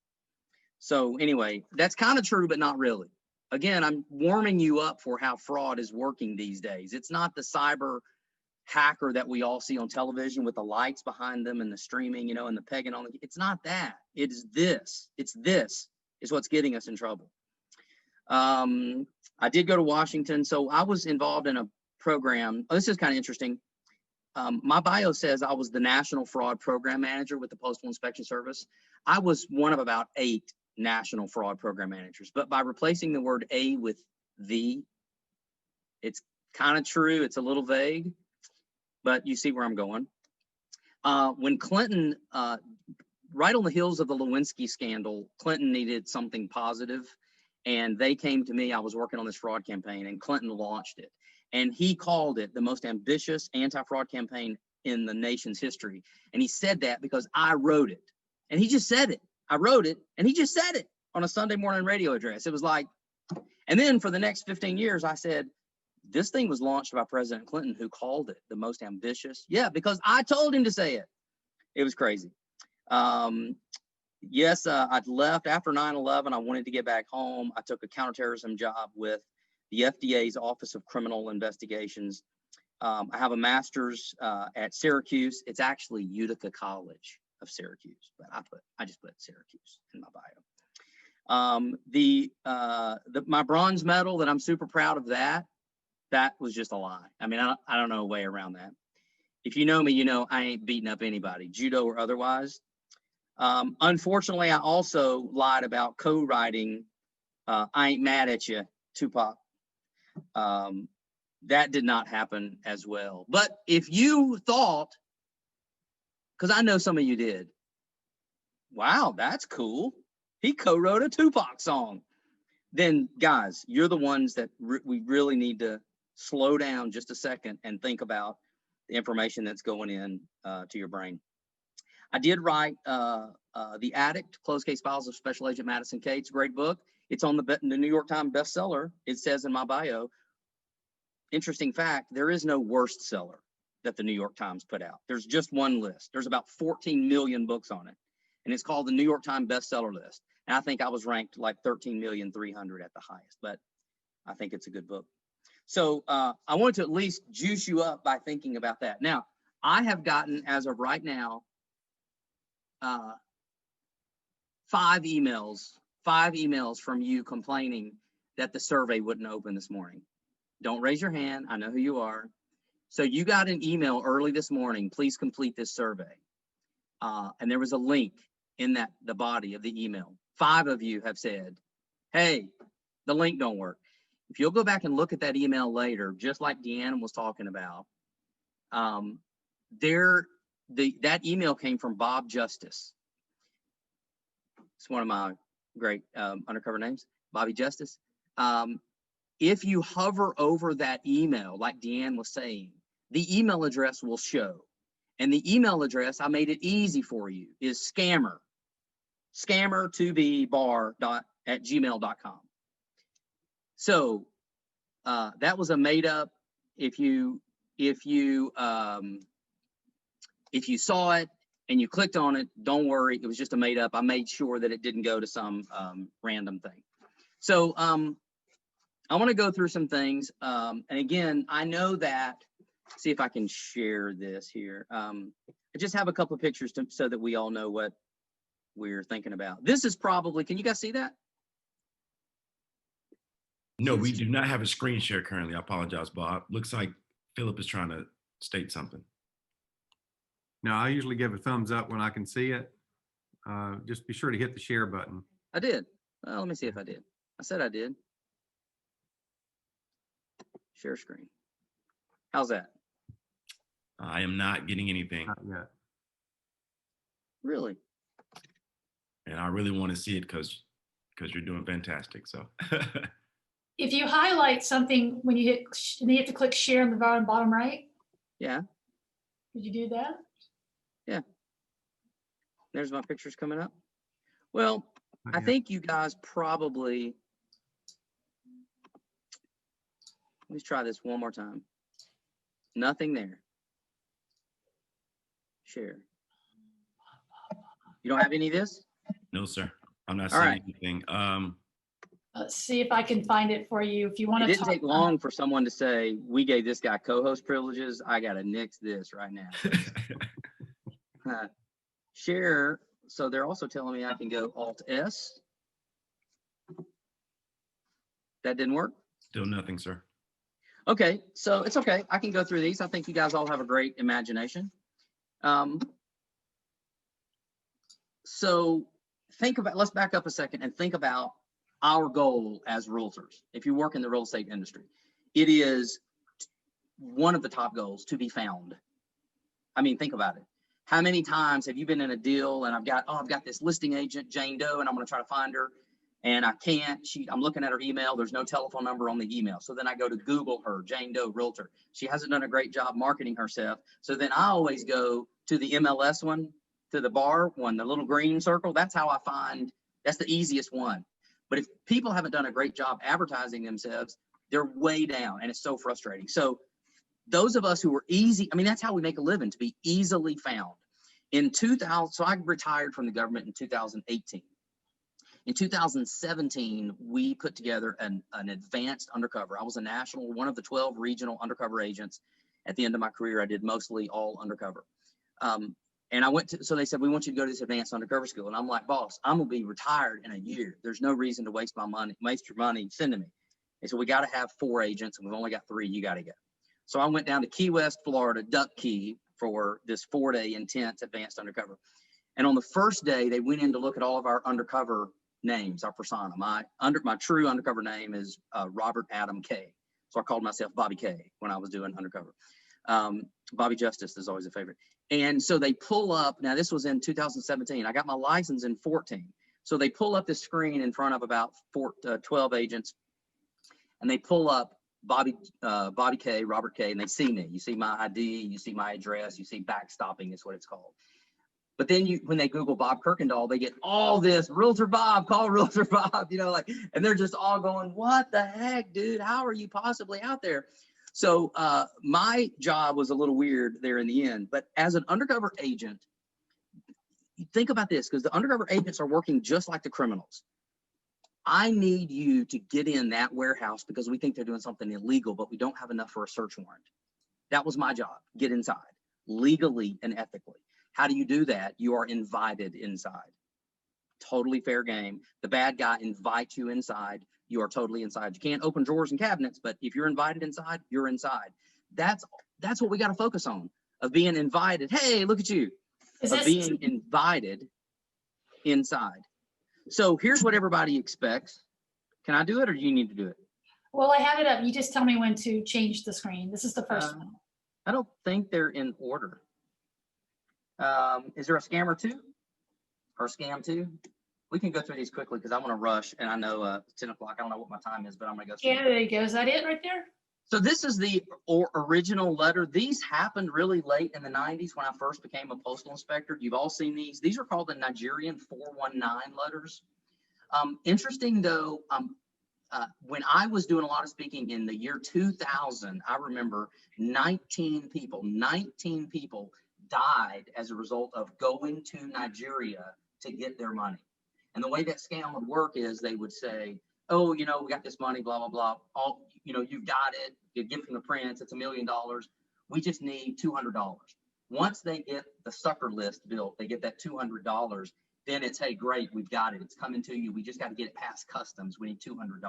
So anyway, that's kind of true, but not really. Again, I'm warming you up for how fraud is working these days. It's not the cyber hacker that we all see on television with the lights behind them and the streaming, and the pegging on. It's not that. It is this. This is what's getting us in trouble. I did go to Washington, so I was involved in a program. Oh, this is kind of interesting. My bio says I was the National Fraud Program Manager with the Postal Inspection Service. I was one of about 8 National Fraud Program Managers, but by replacing the word "a" with "the," it's kind of true. It's a little vague, but you see where I'm going. When Clinton, right on the heels of the Lewinsky scandal, Clinton needed something positive, and they came to me. I was working on this fraud campaign, and Clinton launched it. And he called it the most ambitious anti-fraud campaign in the nation's history. And he said that because I wrote it. And he just said it. I wrote it, and he just said it on a Sunday morning radio address. It was like, and then for the next 15 years, I said, this thing was launched by President Clinton, who called it the most ambitious. Yeah, because I told him to say it. It was crazy. Yes, I'd left after 9/11. I wanted to get back home. I took a counterterrorism job with the FDA's Office of Criminal Investigations. I have a master's at Syracuse. It's actually Utica College of Syracuse, but I just put Syracuse in my bio. My bronze medal that I'm super proud of, that was just a lie. I mean, I don't know a way around that. If you know me, you know I ain't beating up anybody, judo or otherwise. Unfortunately, I also lied about co-writing "I Ain't Mad at You," Tupac. That did not happen as well. But if you thought, because I know some of you did, wow, that's cool, he co-wrote a Tupac song, then guys, you're the ones that we really need to slow down just a second and think about the information that's going in to your brain. I did write The Addict, Closed Case Files of Special Agent Madison Cates, great book. It's on the New York Times bestseller. It says in my bio. Interesting fact, there is no worst seller that the New York Times put out. There's just one list. There's about 14 million books on it, and it's called the New York Times bestseller list. And I think I was ranked like 13,300,000 at the highest, but I think it's a good book. So I wanted to at least juice you up by thinking about that. Now, I have gotten, as of right now, 5 emails from you complaining that the survey wouldn't open this morning. Don't raise your hand. I know who you are. So you got an email early this morning. Please complete this survey. And there was a link in the body of the email. 5 of you have said, hey, the link don't work. If you'll go back and look at that email later, just like Deanna was talking about, that email came from Bob Justice. It's one of my great undercover names, Bobby Justice. If you hover over that email, like Deanne was saying, the email address will show. And the email address, I made it easy for you, is scammer2bbar@gmail.com. So that was a made up. If you saw it and you clicked on it, don't worry, it was just a made up. I made sure that it didn't go to some random thing. So I want to go through some things. And again, I know that, see if I can share this here. I just have a couple of pictures so that we all know what we're thinking about. This is probably, can you guys see that? No, we do not have a screen share currently. I apologize, Bob. Looks like Philip is trying to state something. No, I usually give a thumbs up when I can see it. Just be sure to hit the share button. I did. Well, let me see if I did. I said I did. Share screen. How's that? I am not getting anything, Not yet. Really? and I really want to see it because you're doing fantastic. So If you highlight something when you hit, and you have to click share on the bottom right. Yeah. Did you do that? Yeah. There's my pictures coming up. Well, Not I yet. think you guys probably, let's try this one more time. Nothing there. Share. You don't have any of this? no, sir, I'm not All seeing right. anything. Let's see if I can find it for you. If you want It to didn't talk. take long for someone to say, we gave this guy co-host privileges. I got to nix this right now. Share. So they're also telling me I can go Alt S. That didn't work. Still nothing, sir. Okay, so it's okay. I can go through these. I think you guys all have a great imagination. So think about, let's back up a second and think about our goal as realtors. If you work in the real estate industry, it is one of the top goals to be found. I mean, think about it. How many times have you been in a deal and I've got this listing agent, Jane Doe, and I'm going to try to find her and I can't. I'm looking at her email. There's no telephone number on the email. So then I go to Google her, Jane Doe Realtor. She hasn't done a great job marketing herself. So then I always go to the MLS one, to the bar one, the little green circle. That's how I find, that's the easiest one. But if people haven't done a great job advertising themselves, they're way down and it's so frustrating. So those of us who were easy, I mean, that's how we make a living, to be easily found. In 2000, so I retired from the government in 2018. In 2017, we put together an advanced undercover. I was a national, one of the 12 regional undercover agents. At the end of my career, I did mostly all undercover. And I went to, so they said, we want you to go to this advanced undercover school. And I'm like, boss, I'm gonna be retired in a year. There's no reason to waste my money, waste your money sending me. They said, we got to have 4 agents and we've only got 3, you got to go. So I went down to Key West, Florida, Duck Key, for this 4-day intense advanced undercover. And on the first day, they went in to look at all of our undercover names, our persona. My true undercover name is Robert Adam K. So I called myself Bobby K when I was doing undercover. Bobby Justice is always a favorite. And so they pull up, now this was in 2017. I got my license in 14. So they pull up this screen in front of about 12 agents, and they pull up Bobby K, Robert K, and they see me. You see my ID, you see my address, you see backstopping is what it's called. But then when they Google Bob Kirkendall, they get all this, Realtor Bob, call Realtor Bob, you know, like, and they're just all going, what the heck, dude? How are you possibly out there? So my job was a little weird there in the end, but as an undercover agent, think about this, because the undercover agents are working just like the criminals. I need you to get in that warehouse because we think they're doing something illegal, but we don't have enough for a search warrant. That was my job, get inside, legally and ethically. How do you do that? You are invited inside. Totally fair game. The bad guy invites you inside. You are totally inside. You can't open drawers and cabinets, but if you're invited inside, you're inside. That's what we got to focus on, of being invited. Hey, look at you. Of being invited inside. So here's what everybody expects. Can I do it or do you need to do it? Well, I have it up. You just tell me when to change the screen. This is the first one. I don't think they're in order. Is there a scammer 2 or scam 2? We can go through these quickly because I want to rush, and I know it's 10 o'clock. I don't know what my time is, but I'm going to go through. Yeah, there you go. Is that it right there? So this is the original letter. These happened really late in the 90s when I first became a postal inspector. You've all seen these. These are called the Nigerian 419 letters. Interesting though, when I was doing a lot of speaking in the year 2000, I remember 19 people died as a result of going to Nigeria to get their money. And the way that scam would work is they would say, oh, you know, we got this money, blah, blah, blah. All, you know, you've got it. You get from the prince, it's $1 million. We just need $200. Once they get the sucker list built, they get that $200. Then it's, hey, great, we've got it. It's coming to you. We just got to get it past customs. We need $200.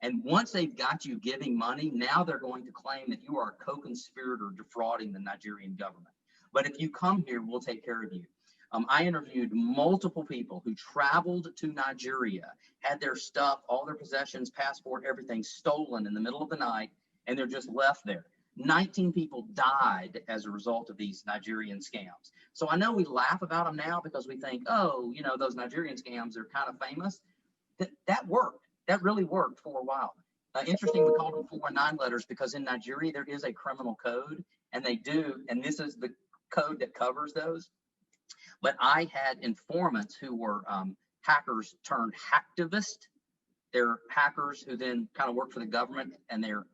And once they've got you giving money, now they're going to claim that you are a co-conspirator defrauding the Nigerian government. But if you come here, we'll take care of you. I interviewed multiple people who traveled to Nigeria, had their stuff, all their possessions, passport, everything stolen in the middle of the night, and they're just left there. 19 people died as a result of these Nigerian scams. So I know we laugh about them now because we think, oh, you know, those Nigerian scams are kind of famous. That worked. That really worked for a while. Interesting, we called them 419 letters because in Nigeria, there is a criminal code, and they do, and this is the code that covers those. But I had informants who were hackers turned hacktivist. They're hackers who then kind of work for the government, and they're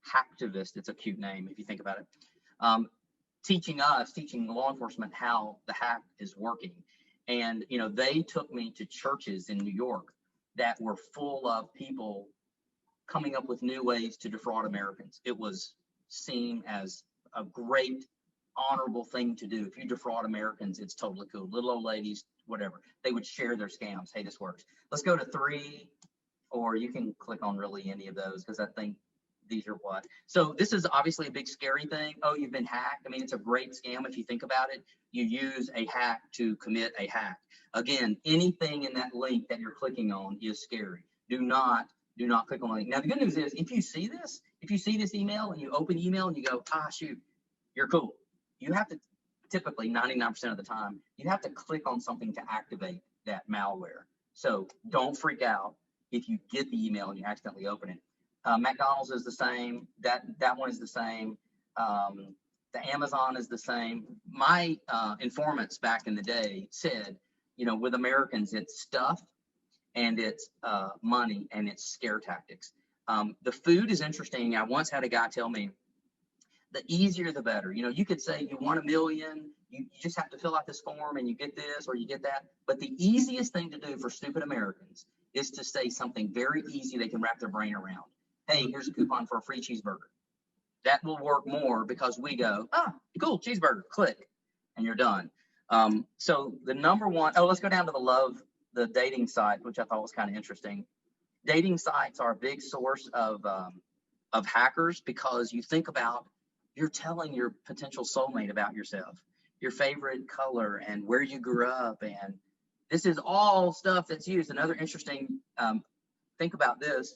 hacktivist. It's a cute name if you think about it. Teaching law enforcement how the hack is working. And, you know, they took me to churches in New York that were full of people coming up with new ways to defraud Americans. It was seen as a great, honorable thing to do. If you defraud Americans, it's totally cool. Little old ladies, whatever, they would share their scams. Hey, this works. Let's go to 3, or you can click on really any of those because I think these are what. So this is obviously a big scary thing. Oh, you've been hacked. I mean, it's a great scam if you think about it. You use a hack to commit a hack. Again, anything in that link that you're clicking on is scary. Do not click on the link. Now, the good news is if you see this email and you open email and you go, shoot, you're cool. You have to, typically 99% of the time, you have to click on something to activate that malware. So don't freak out if you get the email and you accidentally open it. McDonald's is the same. That one is the same. The Amazon is the same. My informants back in the day said, you know, with Americans, it's stuff and it's money and it's scare tactics. The food is interesting. I once had a guy tell me, the easier the better. You know, you could say you want $1 million, you just have to fill out this form and you get this or you get that. But the easiest thing to do for stupid Americans is to say something very easy they can wrap their brain around. Hey, here's a coupon for a free cheeseburger. That will work more because we go, cool, cheeseburger, click, and you're done. So the number one, let's go down to the dating site, which I thought was kind of interesting. Dating sites are a big source of hackers because you think about, you're telling your potential soulmate about yourself, your favorite color and where you grew up. And this is all stuff that's used. Another interesting, think about this.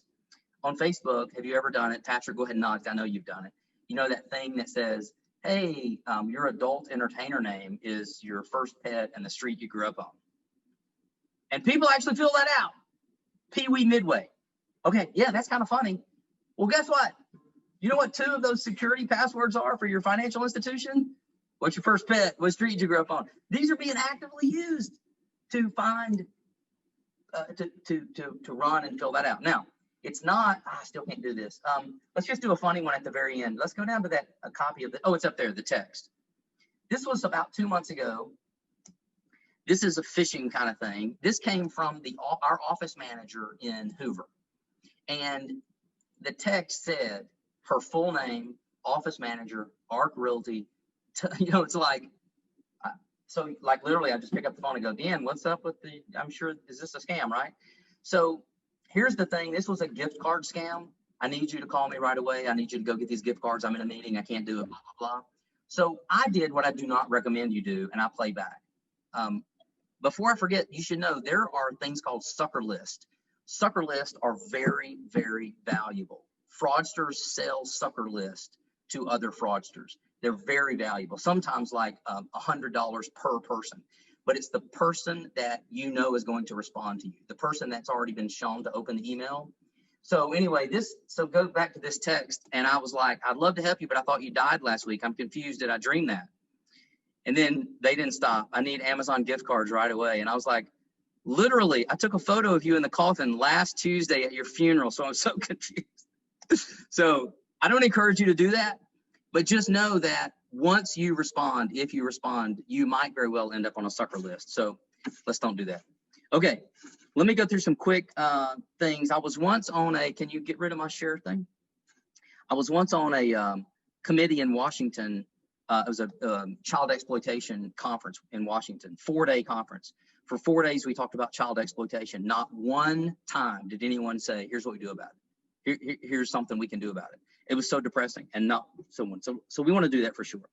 On Facebook, have you ever done it? Patrick, go ahead and nod. I know you've done it. You know that thing that says, hey, your adult entertainer name is your first pet and the street you grew up on. And people actually fill that out. Pee Wee Midway. Okay, yeah, that's kind of funny. Well, guess what? You know what 2 of those security passwords are for your financial institution? What's your first pet? What street you grew up on? These are being actively used to find, to run and fill that out. Now, it's not, I still can't do this. Let's just do a funny one at the very end. Let's go down to that, a copy of it's up there, the text. This was about 2 months ago. This is a phishing kind of thing. This came from our office manager in Hoover. And the text said, her full name, office manager, ARC Realty. You know, it's like, so like literally I just pick up the phone and go, Dan, what's up with I'm sure, is this a scam, right? So here's the thing. This was a gift card scam. I need you to call me right away. I need you to go get these gift cards. I'm in a meeting. I can't do it, blah, blah, blah. So I did what I do not recommend you do, and I play back. Before I forget, you should know there are things called sucker lists. Sucker lists are very, very valuable. Fraudsters sell sucker lists to other fraudsters. They're very valuable, sometimes like $100 per person. But it's the person that you know is going to respond to you, the person that's already been shown to open the email. So anyway, so go back to this text, and I was like, I'd love to help you, but I thought you died last week. I'm confused. Did I dream that? And then they didn't stop. I need Amazon gift cards right away. And I was like, literally, I took a photo of you in the coffin last Tuesday at your funeral. So I'm so confused. So I don't encourage you to do that, but just know that once you respond, if you respond, you might very well end up on a sucker list. So let's don't do that. Okay, let me go through some quick things. I was once on can you get rid of my share thing? I was once on a committee in Washington. It was a child exploitation conference in Washington, 4-day conference. For 4 days, we talked about child exploitation. Not one time did anyone say, here's what we do about it. Here's something we can do about it. It was so depressing and not someone. So we want to do that for sure.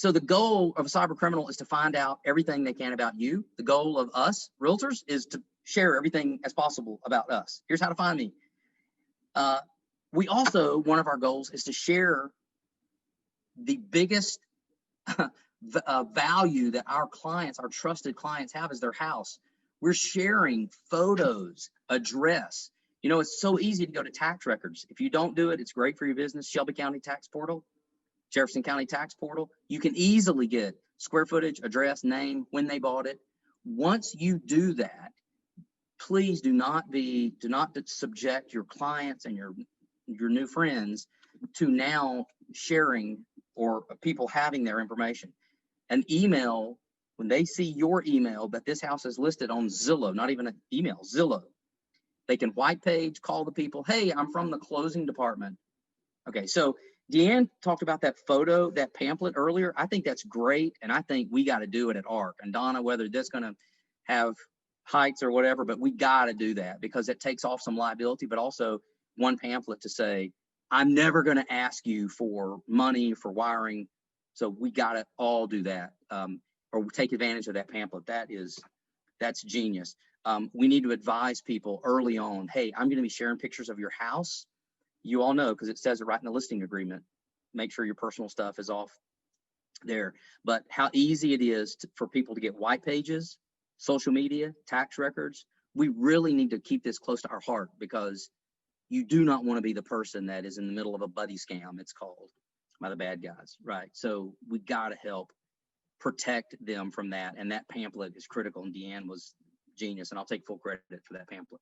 So the goal of a cyber criminal is to find out everything they can about you. The goal of us realtors is to share everything as possible about us. Here's how to find me. We also, one of our goals is to share the biggest value that our clients, our trusted clients have is their house. We're sharing photos, address. You know, it's so easy to go to tax records. If you don't do it, it's great for your business. Shelby County Tax Portal, Jefferson County Tax Portal. You can easily get square footage, address, name, when they bought it. Once you do that, please do not subject your clients and your new friends to now sharing or people having their information. An email, when they see your email that this house is listed on Zillow, not even an email, Zillow, they can white page, call the people, hey, I'm from the closing department. Okay, so Deanne talked about that photo, that pamphlet earlier. I think that's great, and I think we got to do it at ARC. And Donna, whether that's going to have heights or whatever, but we got to do that because it takes off some liability, but also one pamphlet to say, I'm never going to ask you for money for wiring. So we got to all do that, or take advantage of that pamphlet. That's genius. We need to advise people early on, hey, I'm going to be sharing pictures of your house. You all know, because it says it right in the listing agreement. Make sure your personal stuff is off there. But how easy it is for people to get white pages, social media, tax records. We really need to keep this close to our heart because you do not want to be the person that is in the middle of a buddy scam, it's called, by the bad guys, right? So we got to help protect them from that. And that pamphlet is critical. And Deanne was genius. And I'll take full credit for that pamphlet,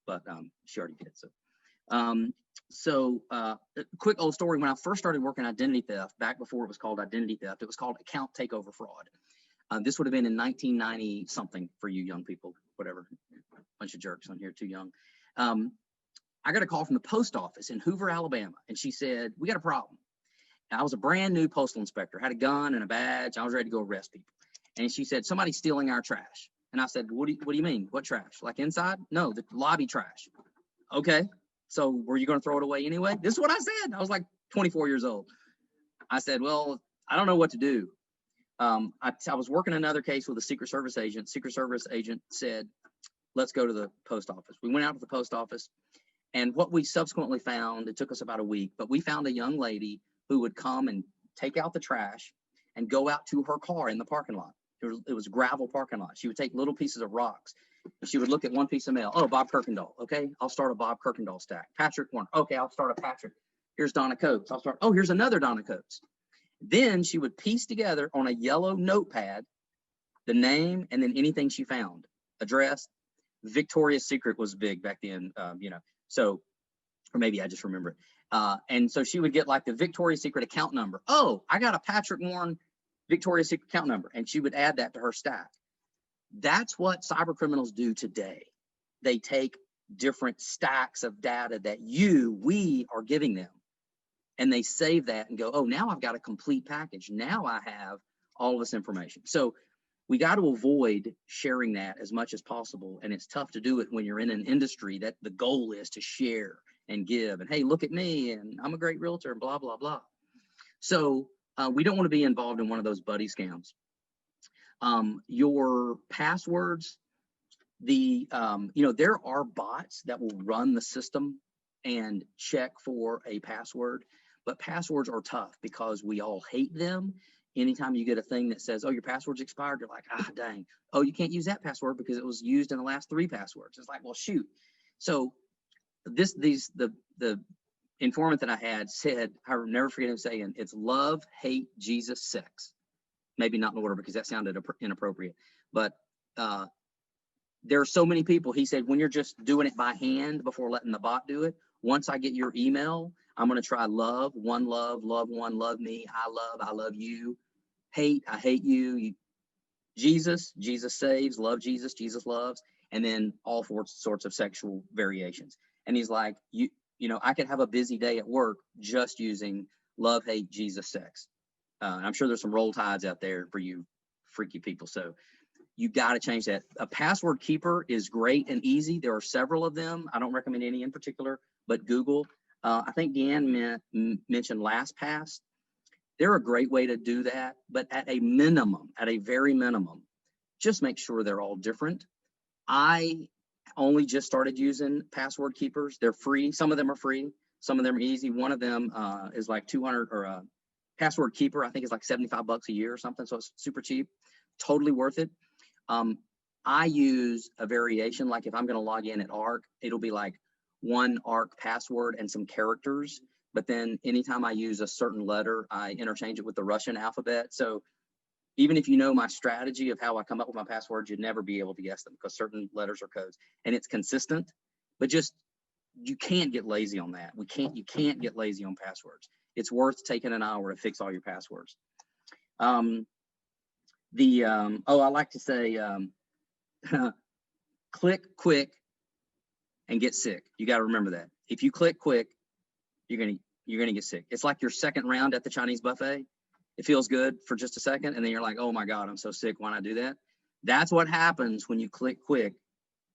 but she already did. So a quick old story. When I first started working identity theft, back before it was called identity theft, it was called account takeover fraud. This would have been in 1990 something for you young people, whatever, bunch of jerks on here, too young. I got a call from the post office in Hoover, Alabama, and she said, we got a problem. And I was a brand new postal inspector, had a gun and a badge. I was ready to go arrest people. And she said, somebody's stealing our trash. And I said, what do you mean? What trash? Like inside? No, the lobby trash. Okay. So were you going to throw it away anyway? This is what I said. I was like 24 years old. I said, well, I don't know what to do. I was working another case with a Secret Service agent. Secret Service agent said, let's go to the post office. We went out to the post office. And what we subsequently found, it took us about a week, but we found a young lady who would come and take out the trash and go out to her car in the parking lot. It was a gravel parking lot. She would take little pieces of rocks. And she would look at one piece of mail. Oh, Bob Kirkendall. Okay, I'll start a Bob Kirkendall stack. Patrick Warner. Okay, I'll start a Patrick. Here's Donna Coates. Oh, here's another Donna Coates. Then she would piece together on a yellow notepad the name and then anything she found. Address. Victoria's Secret was big back then, So, or maybe I just remember it. And so she would get like the Victoria's Secret account number. Oh, I got a Patrick Warren Victoria's Secret account number. And she would add that to her stack. That's what cyber criminals do today. They take different stacks of data that we are giving them. And they save that and go, oh, now I've got a complete package. Now I have all this information. So we got to avoid sharing that as much as possible. And it's tough to do it when you're in an industry that the goal is to share and give. And hey, look at me, and I'm a great realtor, and blah, blah, blah. So we don't want to be involved in one of those buddy scams. Your passwords, there are bots that will run the system and check for a password, but passwords are tough because we all hate them. Anytime you get a thing that says, oh, your password's expired, you're like, ah, dang. Oh, you can't use that password because it was used in the last 3 passwords. It's like, well, shoot. So the informant that I had said, I'll never forget him saying, it's love, hate, Jesus, sex. Maybe not in order because that sounded inappropriate. But there are so many people, he said, when you're just doing it by hand before letting the bot do it, once I get your email, I'm going to try love, one love, love one, love me, I love you. Hate, I hate you. Jesus saves, love Jesus, Jesus loves, and then all sorts of sexual variations. And he's like, I could have a busy day at work just using love, hate, Jesus, sex. I'm sure there's some roll tides out there for you freaky people. So you got to change that. A password keeper is great and easy. There are several of them. I don't recommend any in particular, but Google. I think Deanne mentioned LastPass. They're a great way to do that, but at a minimum, at a very minimum, just make sure they're all different. I only just started using password keepers. They're free. Some of them are free. Some of them are easy. One of them is like 200, or a password keeper, I think is like $75 a year or something. So it's super cheap, totally worth it. I use a variation, like if I'm going to log in at ARC, it'll be like one ARC password and some characters. But then anytime I use a certain letter, I interchange it with the Russian alphabet. So even if you know my strategy of how I come up with my passwords, you'd never be able to guess them because certain letters are codes, and it's consistent. But just, you can't get lazy on that. You can't get lazy on passwords. It's worth taking an hour to fix all your passwords. I like to say, click quick and get sick. You got to remember that. If you click quick, you're gonna get sick. It's like your second round at the Chinese buffet. It feels good for just a second, and then you're like, oh my God, I'm so sick. Why not do that? That's what happens when you click quick,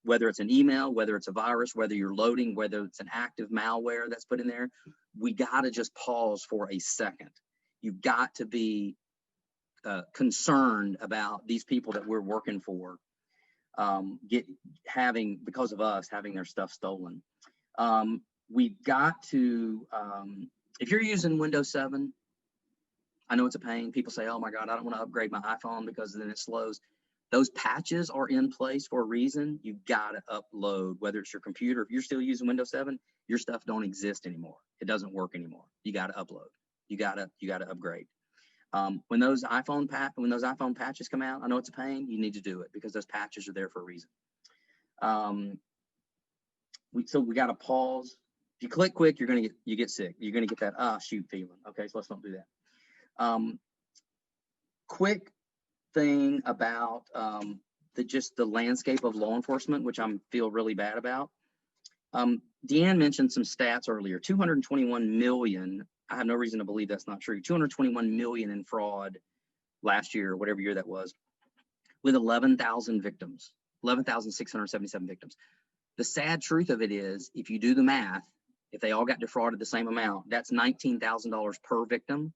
whether it's an email, whether it's a virus, whether you're loading, whether it's an active malware that's put in there. We got to just pause for a second. You've got to be concerned about these people that we're working for because of us having their stuff stolen. We've got to, if you're using Windows 7, I know it's a pain. People say, oh my God, I don't want to upgrade my iPhone because then it slows. Those patches are in place for a reason. You've got to upload, whether it's your computer. If you're still using Windows 7, your stuff don't exist anymore. It doesn't work anymore. You got to upload. You got to upgrade. When those iPhone patches come out, I know it's a pain. You need to do it because those patches are there for a reason. So we got to pause. If you click quick, you get sick. You're gonna get that shoot feeling. Okay, so let's don't do that. Quick thing about the landscape of law enforcement, which I feel really bad about. Deanne mentioned some stats earlier. 221 million. I have no reason to believe that's not true. 221 million in fraud last year, whatever year that was, with 11,000 victims, 11,677 victims. The sad truth of it is, if you do the math, if they all got defrauded the same amount, that's $19,000 per victim.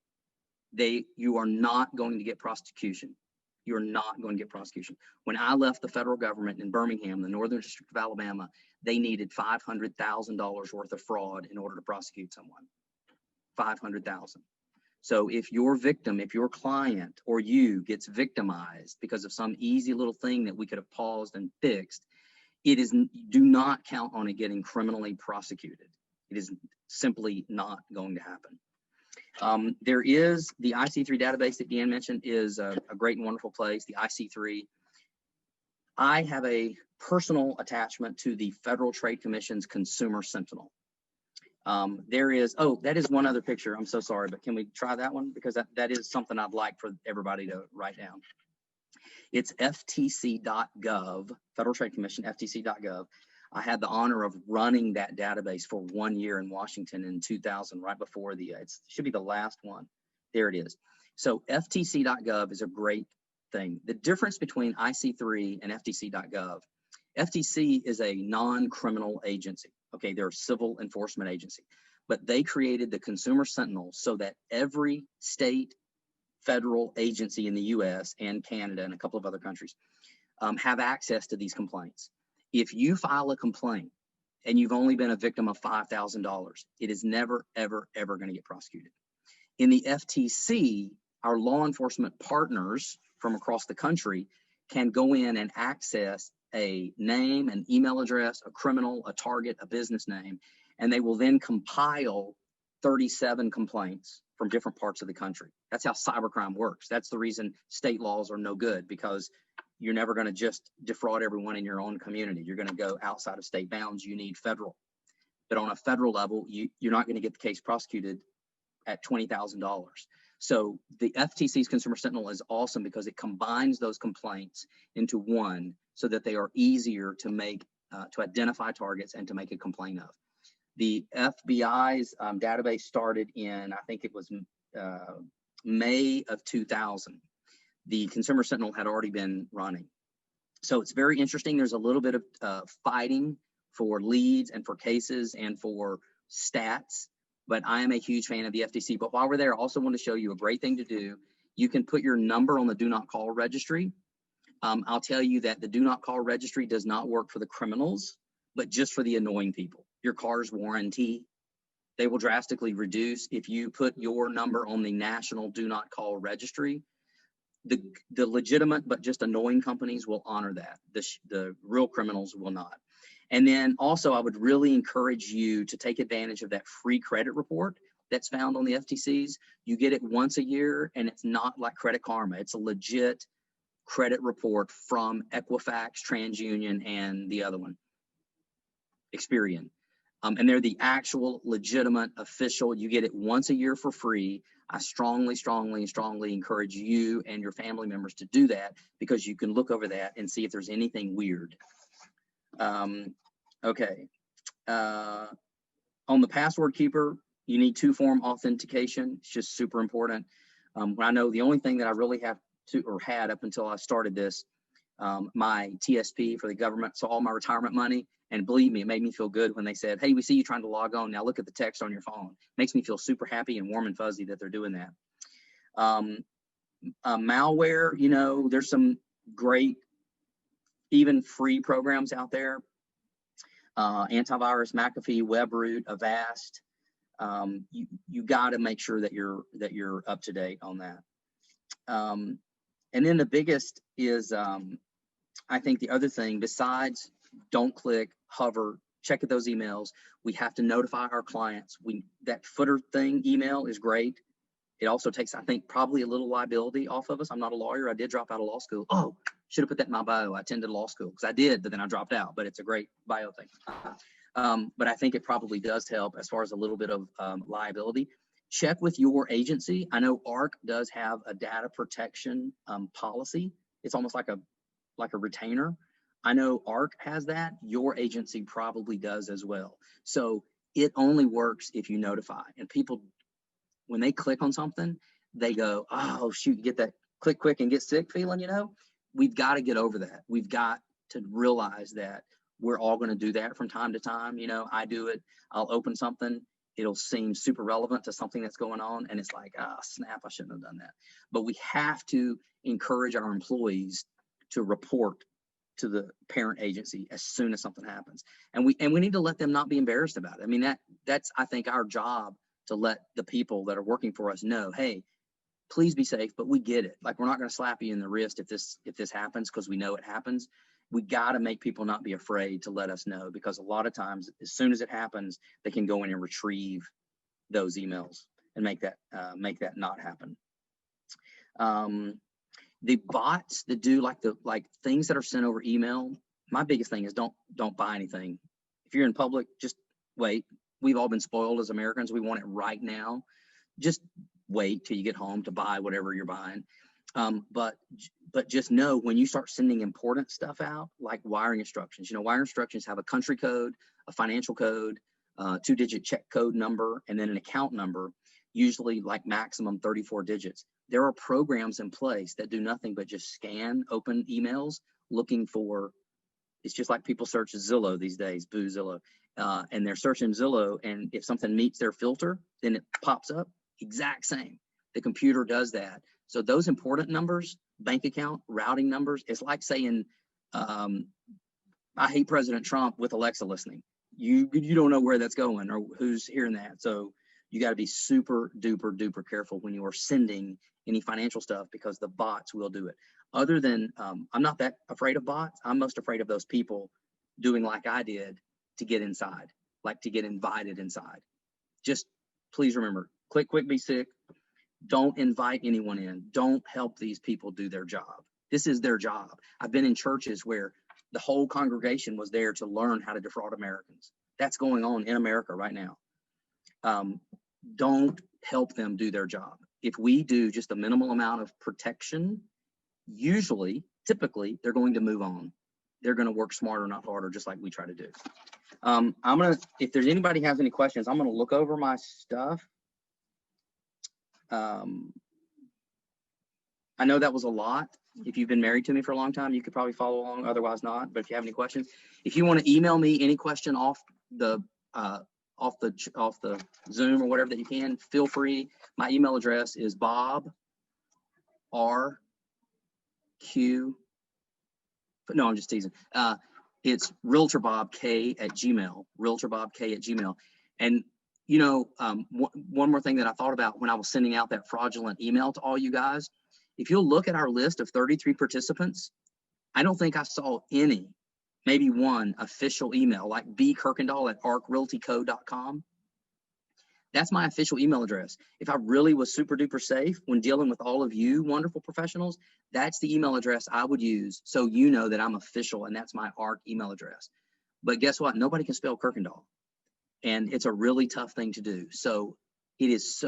You are not going to get prosecution. You're not going to get prosecution. When I left the federal government in Birmingham, the Northern District of Alabama, they needed $500,000 worth of fraud in order to prosecute someone. 500,000. So if your victim, if your client or you gets victimized because of some easy little thing that we could have paused and fixed, do not count on it getting criminally prosecuted. It is simply not going to happen. There is the IC3 database that Deanne mentioned is a great and wonderful place, the IC3. I have a personal attachment to the Federal Trade Commission's Consumer Sentinel. That is one other picture. I'm so sorry, but can we try that one? Because that is something I'd like for everybody to write down. It's ftc.gov, Federal Trade Commission, ftc.gov. I had the honor of running that database for 1 year in Washington in 2000, right before it should be the last one. There it is. So ftc.gov is a great thing. The difference between IC3 and ftc.gov, FTC is a non-criminal agency. Okay, they're a civil enforcement agency, but they created the Consumer Sentinel so that every state, federal agency in the US and Canada and a couple of other countries have access to these complaints. If you file a complaint and you've only been a victim of $5,000, it is never, ever, ever going to get prosecuted. In the FTC, our law enforcement partners from across the country can go in and access a name, an email address, a criminal, a target, a business name, and they will then compile 37 complaints from different parts of the country. That's how cybercrime works. That's the reason state laws are no good, because you're never going to just defraud everyone in your own community. You're going to go outside of state bounds. You need federal. But on a federal level, you're not going to get the case prosecuted at $20,000. So the FTC's Consumer Sentinel is awesome because it combines those complaints into one so that they are easier to make, to identify targets and to make a complaint of. The FBI's database started in, I think it was May of 2000. The Consumer Sentinel had already been running. So it's very interesting. There's a little bit of fighting for leads and for cases and for stats. but I am a huge fan of the FTC. But while we're there, I also want to show you a great thing to do. You can put your number on the do not call registry. I'll tell you that the do not call registry does not work for the criminals, but just for the annoying people. Your car's warranty, they will drastically reduce if you put your number on the national do not call registry. The legitimate but just annoying companies will honor that. The real criminals will not. And then also, I would really encourage you to take advantage of that free credit report that's found on the FTCs. You get it once a year, and it's not like Credit Karma. It's a legit credit report from Equifax, TransUnion, and the other one, Experian. And they're the actual legitimate official. You get it once a year for free. I strongly, strongly, strongly encourage you and your family members to do that, because you can look over that and see if there's anything weird. Okay. On the password keeper, you need two-form authentication. It's just super important. I know the only thing that I really have to, or had up until I started this, my TSP for the government, so all my retirement money. And believe me, it made me feel good when they said, hey, we see you trying to log on. Now look at the text on your phone. Makes me feel super happy and warm and fuzzy that they're doing that. Malware, you know, there's some great, even free programs out there. Antivirus, McAfee, WebRoot, Avast. You got to make sure that you're up to date on that. And then the biggest is, I think the other thing besides don't click, hover, check at those emails. We have to notify our clients. That footer thing email is great. It also takes, I think, probably a little liability off of us. I'm not a lawyer. I did drop out of law school. Oh, should have put that in my bio. I attended law school, because I did, but then I dropped out. But it's a great bio thing. But I think it probably does help as far as a little bit of liability. Check with your agency. I know ARC does have a data protection policy. It's almost like a retainer. I know ARC has that. Your agency probably does as well. So it only works if you notify. And people, when they click on something, they go, oh, shoot, get that click quick and get sick feeling, you know? We've got to get over that. We've got to realize that we're all going to do that from time to time. You know, I do it. I'll open something. It'll seem super relevant to something that's going on. And it's like, snap, I shouldn't have done that. But we have to encourage our employees to report to the parent agency as soon as something happens. And we need to let them not be embarrassed about it. I mean, that's, I think, our job, to let the people that are working for us know, hey, please be safe, but we get it. Like, we're not going to slap you in the wrist if this happens, because we know it happens. We got to make people not be afraid to let us know, because a lot of times, as soon as it happens, they can go in and retrieve those emails and make that not happen. The bots that do like things that are sent over email, my biggest thing is don't buy anything. If you're in public, just wait. We've all been spoiled as Americans. We want it right now. Just wait till you get home to buy whatever you're buying. But just know, when you start sending important stuff out, like wiring instructions, you know, wiring instructions have a country code, a financial code, 2-digit check code number, and then an account number, usually like maximum 34 digits. There are programs in place that do nothing but just scan open emails looking for, it's just like people search Zillow these days, boo Zillow. And they're searching Zillow, and if something meets their filter, then it pops up. Exact same. The computer does that. So those important numbers, bank account, routing numbers, it's like saying, I hate President Trump with Alexa listening. You don't know where that's going or who's hearing that. So you got to be super duper duper careful when you are sending any financial stuff, because the bots will do it. Other than, I'm not that afraid of bots. I'm most afraid of those people doing like I did to get inside, like to get invited inside. Just please remember, click quick, be sick. Don't invite anyone in. Don't help these people do their job. This is their job. I've been in churches where the whole congregation was there to learn how to defraud Americans. That's going on in America right now. Don't help them do their job. If we do just a minimal amount of protection, typically, they're going to move on. They're going to work smarter, not harder, just like we try to do. If there's anybody has any questions, I'm going to look over my stuff. I know that was a lot. If you've been married to me for a long time, you could probably follow along, otherwise not. But if you have any questions, if you want to email me any question off the off the Zoom or whatever that you can, feel free. My email address is Bob R Q. No, I'm just teasing. It's realtorbobk@gmail. Realtorbobk@gmail. And you know, one more thing that I thought about when I was sending out that fraudulent email to all you guys, if you'll look at our list of 33 participants, I don't think I saw any, maybe one official email like bkirkendall@arcrealtyco.com. That's my official email address. If I really was super duper safe when dealing with all of you wonderful professionals, that's the email address I would use. So you know that I'm official and that's my ARC email address. But guess what? Nobody can spell Kirkendall. And it's a really tough thing to do. So it is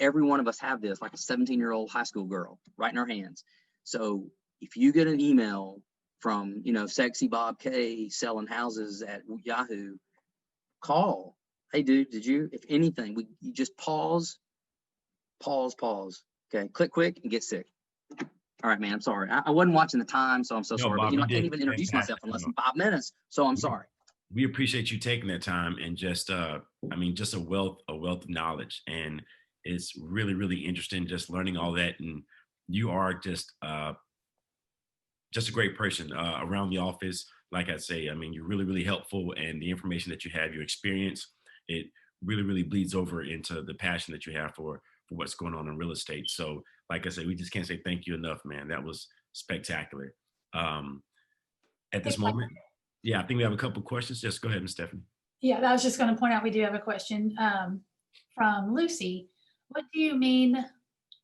every one of us have this, like a 17-year-old high school girl right in our hands. So if you get an email from, you know, Sexy Bob K selling houses at Yahoo, call. Hey dude, if anything, you just pause. Okay, click quick and get sick. All right, man, I'm sorry. I wasn't watching the time, so I'm so sorry. Bob, but you know, you I can't did even introduce myself in less than 5 minutes, so I'm sorry. We appreciate you taking that time and just, I mean, just a wealth of knowledge. And it's really, really interesting just learning all that. And you are just a great person around the office. Like I say, I mean, you're really, really helpful. And the information that you have, your experience, it really, really bleeds over into the passion that you have for what's going on in real estate. So like I said, we just can't say thank you enough, man. That was spectacular. At this moment, yeah, I think we have a couple of questions. Just go ahead, Ms. Stephanie. Yeah, I was just going to point out we do have a question from Lucy. What do you mean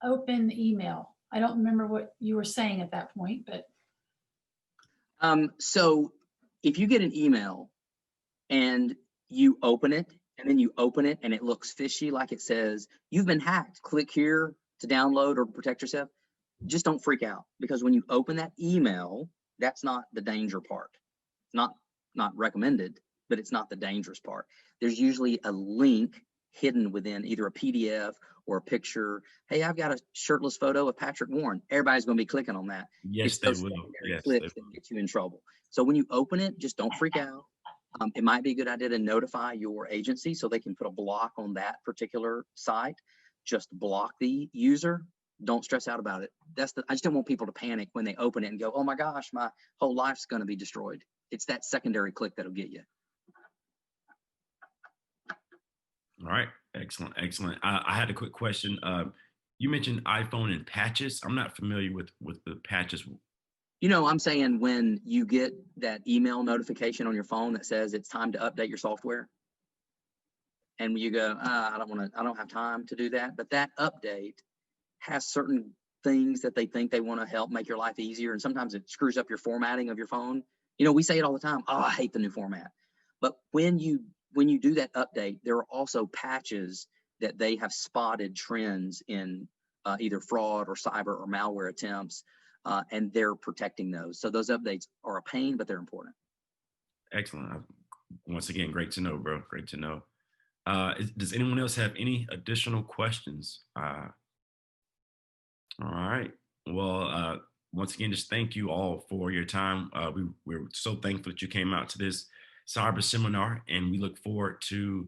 open email? I don't remember what you were saying at that point, but. So if you get an email and you open it and then you open it and it looks fishy, like it says, you've been hacked, click here to download or protect yourself, just don't freak out, because when you open that email, that's not the danger part. Not recommended, but it's not the dangerous part. There's usually a link hidden within either a PDF or a picture. Hey, I've got a shirtless photo of Patrick Warren. Everybody's going to be clicking on that. Yes, they will. Yes, clicks that get you in trouble. So when you open it, just don't freak out. It might be a good idea to notify your agency so they can put a block on that particular site. Just block the user. Don't stress out about it. I just don't want people to panic when they open it and go, oh my gosh, my whole life's going to be destroyed. It's that secondary click that'll get you. All right. Excellent. Excellent. I had a quick question. You mentioned iPhone and patches. I'm not familiar with the patches. You know, I'm saying when you get that email notification on your phone that says it's time to update your software, and you go, I don't have time to do that. But that update has certain things that they think they want to help make your life easier. And sometimes it screws up your formatting of your phone. You know, we say it all the time. Oh, I hate the new format. But when you do that update, there are also patches that they have spotted trends in either fraud or cyber or malware attempts, and they're protecting those. So those updates are a pain, but they're important. Excellent. Once again, great to know, bro. Great to know. Does anyone else have any additional questions? All right. Well, once again, just thank you all for your time. We're so thankful that you came out to this cyber seminar, and we look forward to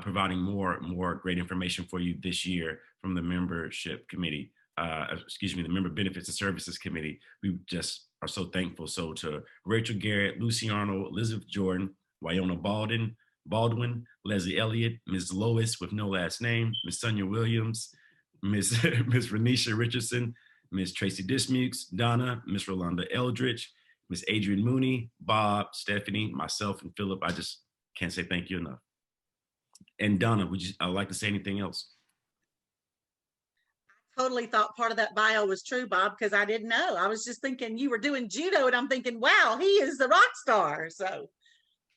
providing more great information for you this year from the membership committee. The Member Benefits and Services Committee. We just are so thankful. So to Rachel Garrett, Lucy Arnold, Elizabeth Jordan, Wyona Baldwin, Leslie Elliott, Ms. Lois with no last name, Ms. Sonia Williams, Ms. Renisha Richardson, Ms. Tracy Dismukes, Donna, Ms. Rolanda Eldridge, Ms. Adrian Mooney, Bob, Stephanie, myself, and Philip. I just can't say thank you enough. And Donna, I'd like to say anything else? Totally thought part of that bio was true, Bob, because I didn't know. I was just thinking you were doing judo, and I'm thinking, wow, he is the rock star. So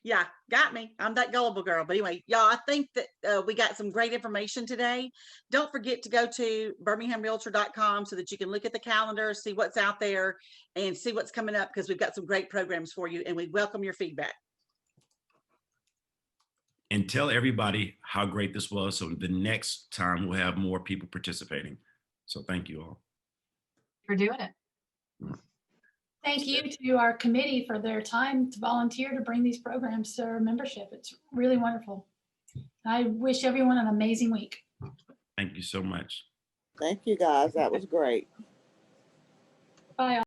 yeah, got me. I'm that gullible girl. But anyway, y'all, I think that we got some great information today. Don't forget to go to birminghamrealtor.com so that you can look at the calendar, see what's out there, and see what's coming up, because we've got some great programs for you, and we welcome your feedback. And tell everybody how great this was, so the next time we'll have more people participating. So thank you all for doing it. Thank you to our committee for their time to volunteer to bring these programs to our membership. It's really wonderful. I wish everyone an amazing week. Thank you so much. Thank you, guys. That was great. Bye.